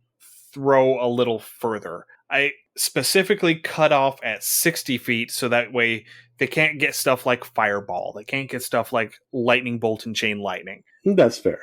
throw a little further. I specifically cut off at 60 feet so that way they can't get stuff like Fireball. They can't get stuff like Lightning Bolt and Chain Lightning. That's fair.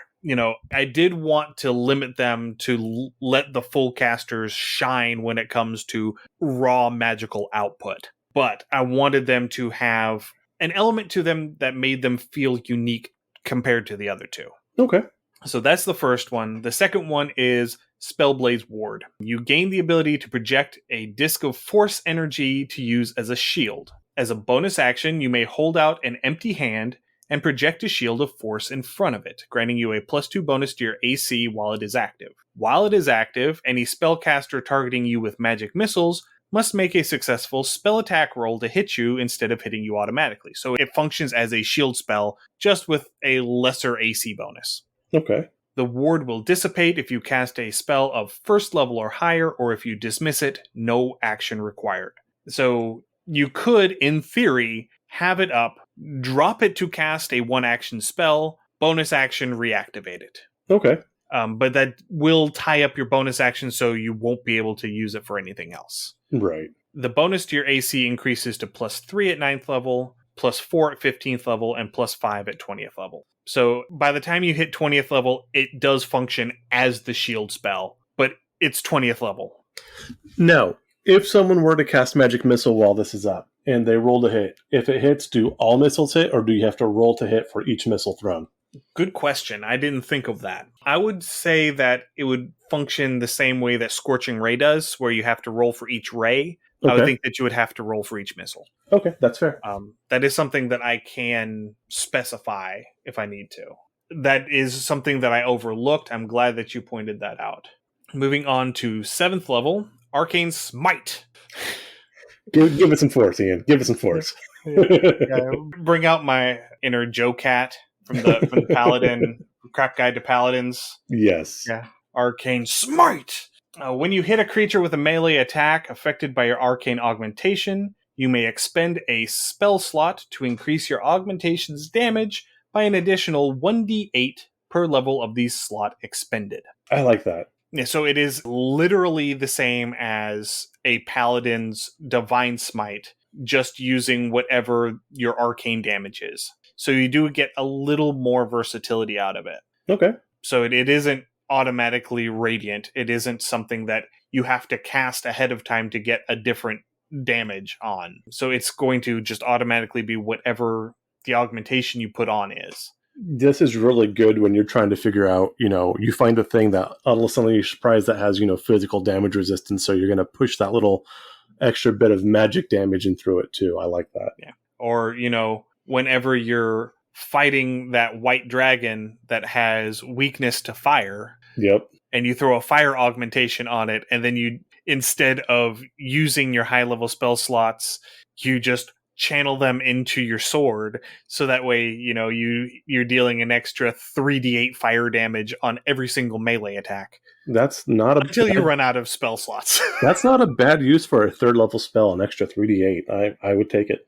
I did want to limit them to let the full casters shine when it comes to raw magical output. But I wanted them to have an element to them that made them feel unique compared to the other two. Okay. So that's the first one. The second one is Spellblade's Ward. You gain the ability to project a disc of force energy to use as a shield. As a bonus action, you may hold out an empty hand and project a shield of force in front of it, granting you a +2 bonus to your AC while it is active. While it is active, any spellcaster targeting you with magic missiles must make a successful spell attack roll to hit you instead of hitting you automatically. So it functions as a shield spell, just with a lesser AC bonus. Okay. The ward will dissipate if you cast a spell of first level or higher, or if you dismiss it, no action required. So you could, in theory, have it up, drop it to cast a 1-action spell, bonus action, reactivate it. Okay. But that will tie up your bonus action, so you won't be able to use it for anything else. Right. The bonus to your AC increases to +3 at 9th level, +4 at 15th level, and +5 at 20th level. So by the time you hit 20th level, it does function as the shield spell, but it's 20th level. Now, if someone were to cast Magic Missile while this is up, and they roll to hit, if it hits, do all missiles hit, or do you have to roll to hit for each missile thrown? Good question. I didn't think of that. I would say that it would function the same way that Scorching Ray does, where you have to roll for each ray. Okay. I would think that you would have to roll for each missile. Okay, that's fair. That is something that I can specify if I need to. That is something that I overlooked. I'm glad that you pointed that out. Moving on to 7th level, Arcane Smite. Give it some force, Ian. Give it some force. Bring out my inner Joe Cat from the Paladin, Crap Guide to Paladins. Yes. Yeah. Arcane Smite! When you hit a creature with a melee attack affected by your arcane augmentation, you may expend a spell slot to increase your augmentation's damage by an additional 1d8 per level of the slot expended. I like that. Yeah, so it is literally the same as a Paladin's Divine Smite, just using whatever your arcane damage is. So you do get a little more versatility out of it. Okay. So it isn't automatically radiant. It isn't something that you have to cast ahead of time to get a different damage on. So it's going to just automatically be whatever the augmentation you put on is. This is really good when you're trying to figure out, you find a thing that all of a sudden you're surprised that has, physical damage resistance. So you're going to push that little extra bit of magic damage in through it too. I like that. Yeah. Or, whenever you're fighting that white dragon that has weakness to fire. Yep. And you throw a fire augmentation on it, and then you, instead of using your high level spell slots, you just channel them into your sword, so that way you're dealing an extra 3d8 fire damage on every single melee attack. That's not until you run out of spell slots. That's not a bad use for a 3rd level spell, an extra 3d8. I would take it.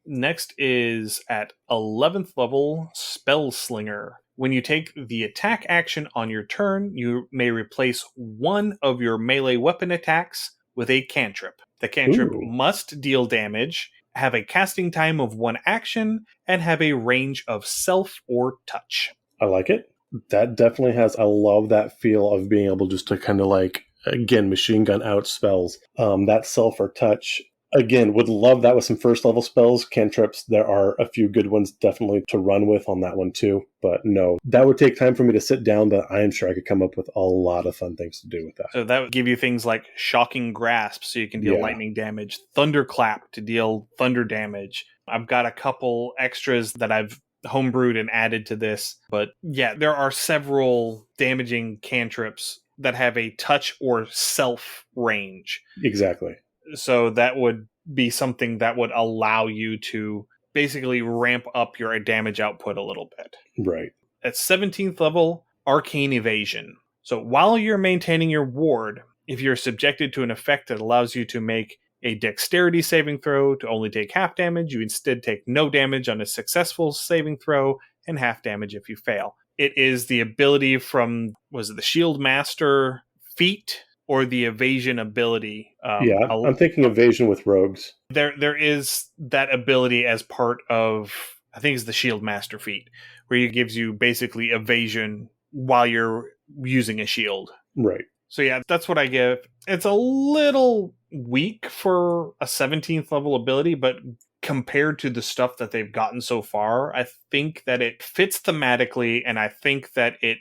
Next is at 11th level, Spellslinger. When you take the attack action on your turn, you may replace one of your melee weapon attacks with a cantrip. The cantrip must deal damage, have a casting time of 1 action, and have a range of self or touch. I like it. That definitely has, I love that feel of being able just to kind of again, machine gun out spells. That self or touch, again, would love that with some 1st level spells. Cantrips, there are a few good ones definitely to run with on that one too. But no, that would take time for me to sit down, but I am sure I could come up with a lot of fun things to do with that. So that would give you things like Shocking Grasp, so you can deal lightning damage, Thunderclap to deal thunder damage. I've got a couple extras that I've homebrewed and added to this. But yeah, there are several damaging cantrips that have a touch or self range. Exactly. So that would be something that would allow you to basically ramp up your damage output a little bit. Right. At 17th level, Arcane Evasion. So while you're maintaining your ward, if you're subjected to an effect that allows you to make a dexterity saving throw to only take half damage, you instead take no damage on a successful saving throw and half damage if you fail. It is the ability from, was it the Shield Master feat or the evasion ability? I'm thinking evasion with rogues. There is that ability as part of, I think it's the Shield Master feat, where it gives you basically evasion while you're using a shield. Right. So yeah, that's what I give. It's a little weak for a 17th level ability, but compared to the stuff that they've gotten so far, I think that it fits thematically, and I think that it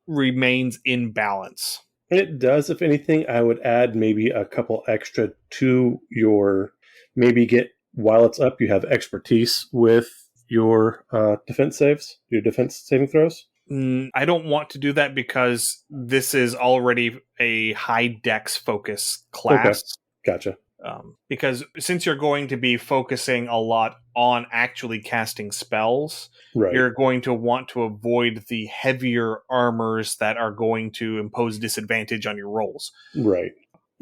remains in balance. It does. If anything, I would add maybe a couple extra to your, maybe get, while it's up, you have expertise with your defense saves, your defense saving throws. I don't want to do that because this is already a high dex focus class. Okay. Gotcha. Because since you're going to be focusing a lot on actually casting spells, Right. you're going to want to avoid the heavier armors that are going to impose disadvantage on your rolls. Right.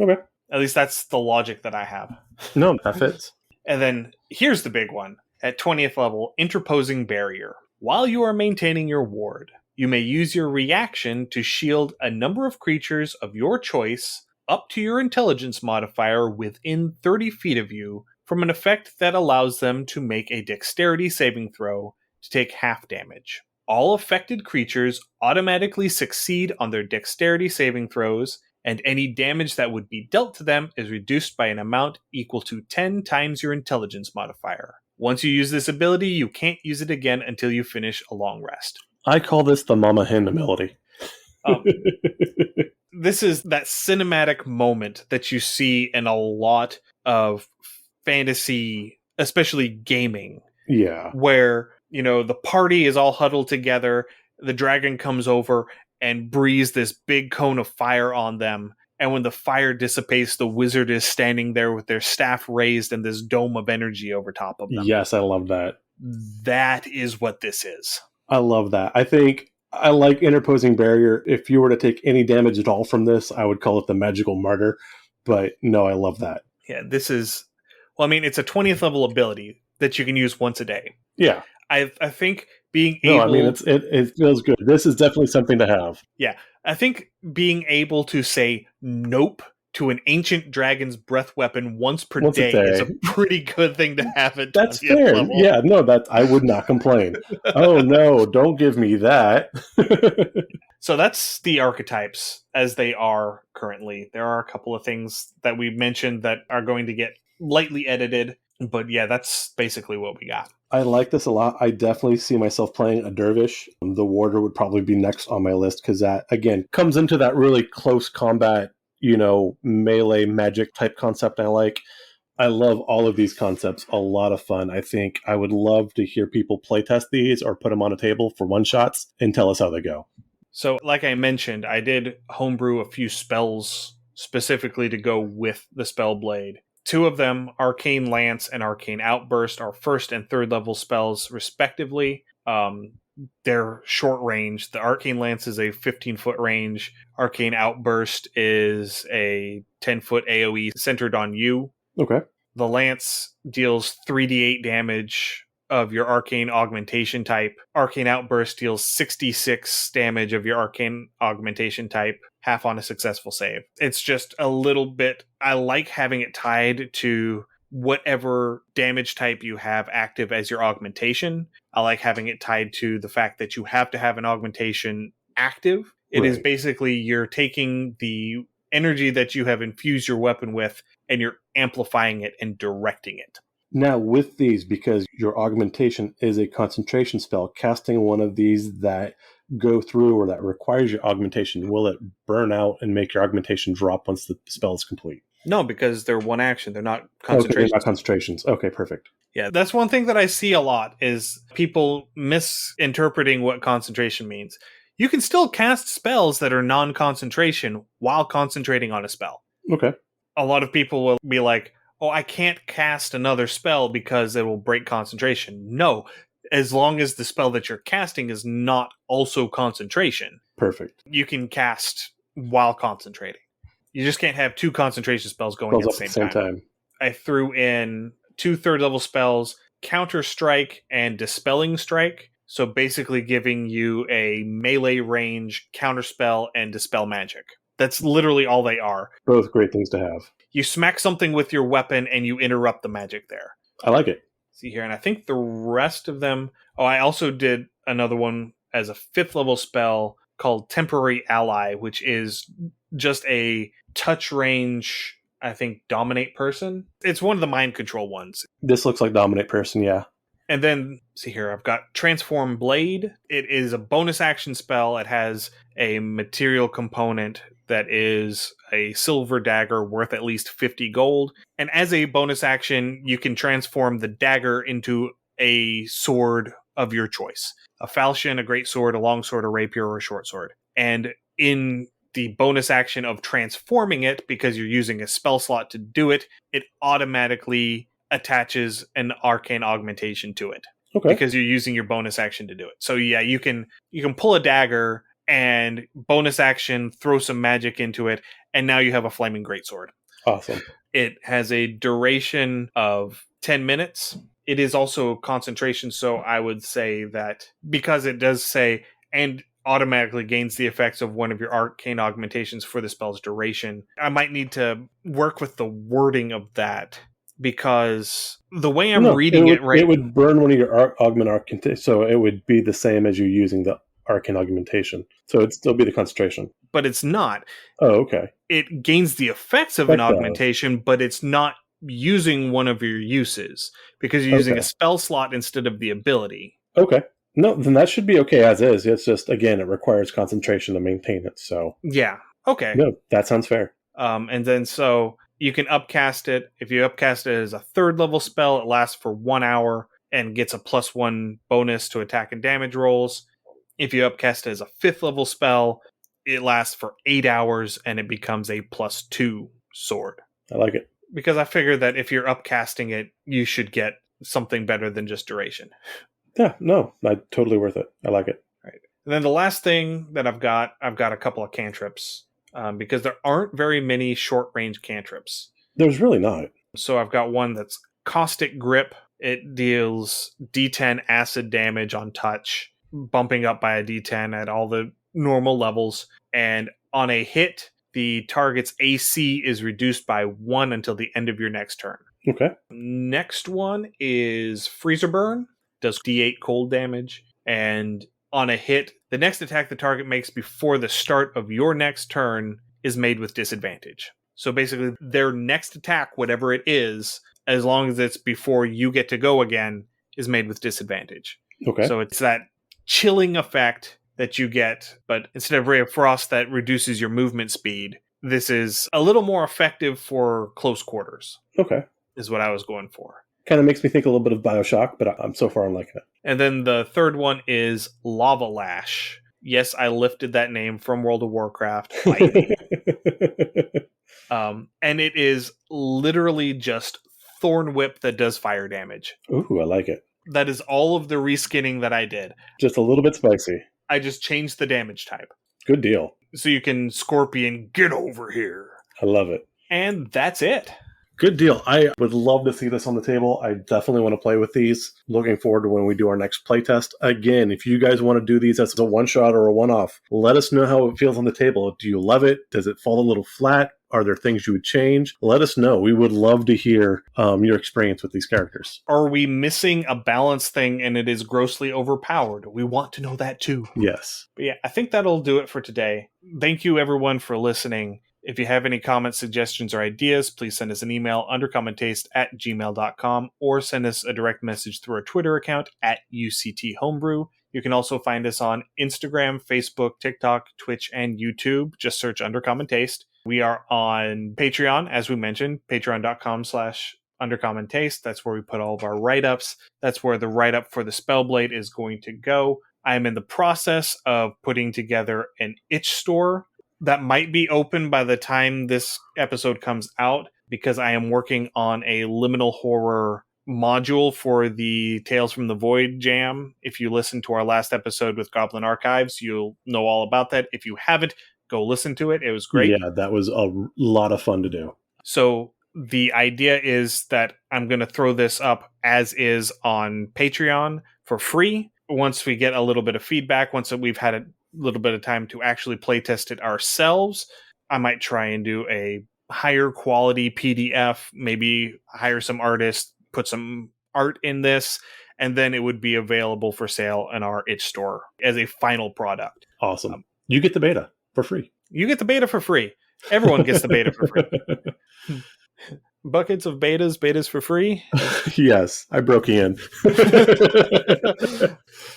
Okay. At least that's the logic that I have. No, that fits. And then here's the big one. At 20th level, Interposing Barrier. While you are maintaining your ward, you may use your reaction to shield a number of creatures of your choice up to your intelligence modifier within 30 feet of you from an effect that allows them to make a dexterity saving throw to take half damage. All affected creatures automatically succeed on their dexterity saving throws, and any damage that would be dealt to them is reduced by an amount equal to 10 times your intelligence modifier. Once you use this ability, you can't use it again until you finish a long rest. I call this the Mama Hen ability. This is that cinematic moment that you see in a lot of fantasy, especially gaming. Yeah. Where, the party is all huddled together, the dragon comes over and breathes this big cone of fire on them, and when the fire dissipates, the wizard is standing there with their staff raised and this dome of energy over top of them. Yes, I love that. That is what this is. I love that. I think I like Interposing Barrier. If you were to take any damage at all from this, I would call it the Magical Martyr. But no, I love that. Yeah, this is... Well, I mean, it's a 20th level ability that you can use once a day. Yeah. I think being able... No, I mean, it feels good. This is definitely something to have. Yeah. I think being able to say nope to an ancient dragon's breath weapon once per day is a pretty good thing to have at That's fair. level. Yeah, no, I would not complain. Oh, no, don't give me that. So that's the archetypes as they are currently. There are a couple of things that we mentioned that are going to get lightly edited, but yeah, that's basically what we got. I like this a lot. I definitely see myself playing a dervish. The warder would probably be next on my list because that, again, comes into that really close combat, melee magic type concept I like. I love all of these concepts. A lot of fun. I think I would love to hear people playtest these or put them on a table for one-shots and tell us how they go. So, like I mentioned, I did homebrew a few spells specifically to go with the Spellblade. 2 of them, Arcane Lance and Arcane Outburst, are 1st and 3rd level spells, respectively. They're short range. The Arcane Lance is a 15-foot range. Arcane Outburst is a 10-foot AoE centered on you. Okay. The Lance deals 3d8 damage of your Arcane Augmentation type. Arcane Outburst deals 66 damage of your Arcane Augmentation type, half on a successful save. It's just a little bit... I like having it tied to whatever damage type you have active as your augmentation. I like having it tied to the fact that you have to have an augmentation active. It is basically you're taking the energy that you have infused your weapon with and you're amplifying it and directing it. Now, with these, because your augmentation is a concentration spell, casting one of these that go through or that requires your augmentation, will it burn out and make your augmentation drop once the spell is complete? No, because they're one action. They're not concentrations. Okay, they're not concentrations. Okay, perfect. Yeah, that's one thing that I see a lot is people misinterpreting what concentration means. You can still cast spells that are non-concentration while concentrating on a spell. Okay. A lot of people will be like, oh, I can't cast another spell because it will break concentration. No, as long as the spell that you're casting is not also concentration. Perfect. You can cast while concentrating. You just can't have 2 concentration spells going at the same time. I threw in 2 3rd level spells, Counter Strike and Dispelling Strike. So basically giving you a melee range, counterspell, and dispel magic. That's literally all they are. Both great things to have. You smack something with your weapon and you interrupt the magic there. I like it. See here, and I think the rest of them... Oh, I also did another one as a 5th level spell called Temporary Ally, which is just a touch range, I think, Dominate Person. It's one of the mind control ones. This looks like Dominate Person, yeah. And then, see here, I've got Transform Blade. It is a bonus action spell. It has a material component that is a silver dagger worth at least 50 gold. And as a bonus action, you can transform the dagger into a sword of your choice. A falchion, a great sword, a long sword, a rapier, or a short sword. And in the bonus action of transforming it, because you're using a spell slot to do it, it automatically attaches an arcane augmentation to it. Okay. Because you're using your bonus action to do it. So yeah, you can pull a dagger and bonus action, throw some magic into it, and now you have a flaming greatsword. Awesome. It has a duration of 10 minutes. It is also concentration, so I would say that because it does say, and automatically gains the effects of one of your arcane augmentations for the spell's duration, I might need to work with the wording of that, because the way I'm reading it right... It would burn one of your augment arcane, so it would be the same as you using the arcane augmentation. So it'd still be the concentration. But it's not. Oh, okay. It gains the effects of an augmentation, but it's not using one of your uses, because you're using a spell slot instead of the ability. Okay. No, then that should be okay as is. It's just, again, it requires concentration to maintain it. So yeah. Okay. No, that sounds fair. And then so you can upcast it. If you upcast it as a 3rd level spell, it lasts for 1 hour and gets a +1 bonus to attack and damage rolls. If you upcast it as a 5th level spell, it lasts for 8 hours and it becomes a +2 sword. I like it. Because I figure that if you're upcasting it, you should get something better than just duration. Yeah, no, totally worth it. I like it. Right. And then the last thing that I've got a couple of cantrips, because there aren't very many short-range cantrips. There's really not. So I've got one that's Caustic Grip. It deals D10 acid damage on touch, bumping up by a D10 at all the normal levels. And on a hit, the target's AC is reduced by 1 until the end of your next turn. Okay. Next one is Freezer Burn. Does D8 cold damage. And on a hit, the next attack the target makes before the start of your next turn is made with disadvantage. So basically, their next attack, whatever it is, as long as it's before you get to go again, is made with disadvantage. Okay. So it's that chilling effect that you get, but instead of Ray of Frost that reduces your movement speed, this is a little more effective for close quarters. Okay. Is what I was going for. Kind of makes me think a little bit of Bioshock, but so far I'm liking it. And then the third one is Lava Lash. Yes, I lifted that name from World of Warcraft. And it is literally just Thorn Whip that does fire damage. Ooh, I like it. That is all of the reskinning that I did. Just a little bit spicy. I just changed the damage type. Good deal. So you can Scorpion, get over here. I love it. And that's it. Good deal. I would love to see this on the table. I definitely want to play with these. Looking forward to when we do our next playtest. Again, if you guys want to do these as a one-shot or a one-off, let us know how it feels on the table. Do you love it? Does it fall a little flat? Are there things you would change? Let us know. We would love to hear your experience with these characters. Are we missing a balance thing and it is grossly overpowered? We want to know that too. Yes. But yeah, I think that'll do it for today. Thank you everyone for listening. If you have any comments, suggestions, or ideas, please send us an email, undercommontaste@gmail.com, or send us a direct message through our Twitter account @UCTHomebrew. You can also find us on Instagram, Facebook, TikTok, Twitch, and YouTube. Just search Undercommon Taste. We are on Patreon, as we mentioned, patreon.com/Undercommon Taste. That's where we put all of our write-ups. That's where the write-up for the Spellblade is going to go. I am in the process of putting together an itch store that might be open by the time this episode comes out, because I am working on a Liminal Horror module for the Tales from the Void jam. If you listen to our last episode with Goblin Archives, you'll know all about that. If you haven't, go listen to it. It was great. Yeah, that was a lot of fun to do. So the idea is that I'm going to throw this up as is on Patreon for free. Once we get a little bit of feedback, once we've had a little bit of time to actually play test it ourselves, I might try and do a higher quality PDF, maybe hire some artists, put some art in this, and then it would be available for sale in our itch store as a final product. Awesome. You get the beta for free. You get the beta for free. Everyone gets the beta for free. Buckets of betas for free. Yes, I broke you in.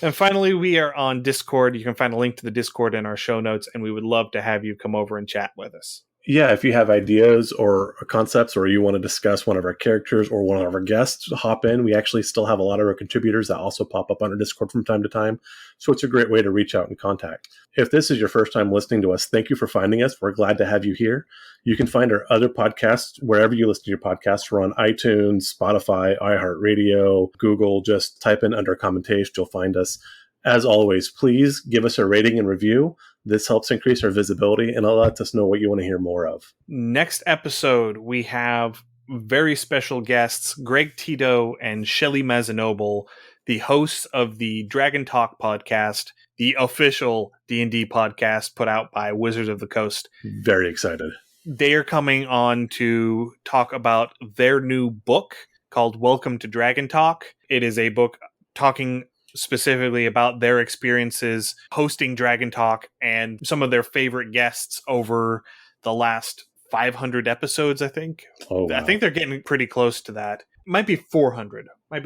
And finally, we are on Discord. You can find a link to the Discord in our show notes, and we would love to have you come over and chat with us. Yeah, if you have ideas or concepts, or you want to discuss one of our characters or one of our guests, hop in. We actually still have a lot of our contributors that also pop up on our Discord from time to time. So it's a great way to reach out and contact. If this is your first time listening to us, thank you for finding us. We're glad to have you here. You can find our other podcasts wherever you listen to your podcasts. We're on iTunes, Spotify, iHeartRadio, Google. Just type in Undercommon Taste. You'll find us. As always, please give us a rating and review. This helps increase our visibility and it lets us know what you want to hear more of. Next episode, we have very special guests, Greg Tito and Shelly Mazzanoble, the hosts of the Dragon Talk podcast, the official D&D podcast put out by Wizards of the Coast. Very excited. They are coming on to talk about their new book called Welcome to Dragon Talk. It is a book talking specifically about their experiences hosting Dragon Talk and some of their favorite guests over the last 500 episodes, I think. Oh, wow. I think they're getting pretty close to that. Might be 400. I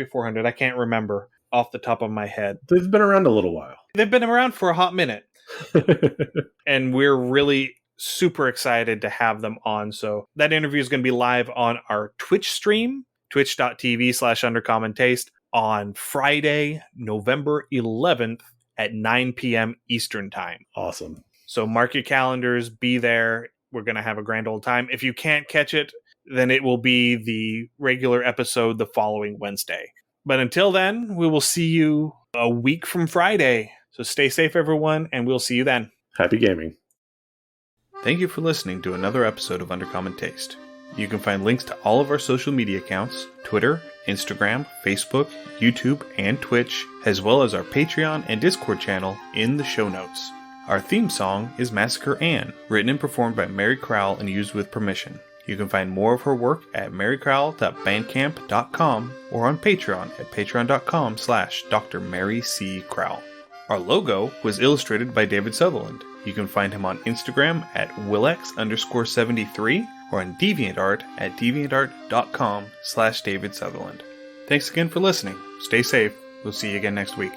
can't remember off the top of my head. They've been around a little while. They've been around for a hot minute. And we're really super excited to have them on. So that interview is going to be live on our Twitch stream, twitch.tv/Undercommon Taste, on Friday, November 11th at 9 p.m. Eastern Time. Awesome. So mark your calendars, be there. We're going to have a grand old time. If you can't catch it, then it will be the regular episode the following Wednesday. But until then, we will see you a week from Friday. So stay safe, everyone, and we'll see you then. Happy gaming. Thank you for listening to another episode of Undercommon Taste. You can find links to all of our social media accounts, Twitter, Instagram, Facebook, YouTube, and Twitch, as well as our Patreon and Discord channel in the show notes. Our theme song is Massacre Anne, written and performed by Mary Crowell and used with permission. You can find more of her work at marycrowell.bandcamp.com or on Patreon at patreon.com/Dr. Mary C. Crowell. Our logo was illustrated by David Sutherland. You can find him on Instagram at willex_73 or on DeviantArt at deviantart.com/David Sutherland. Thanks again for listening. Stay safe. We'll see you again next week.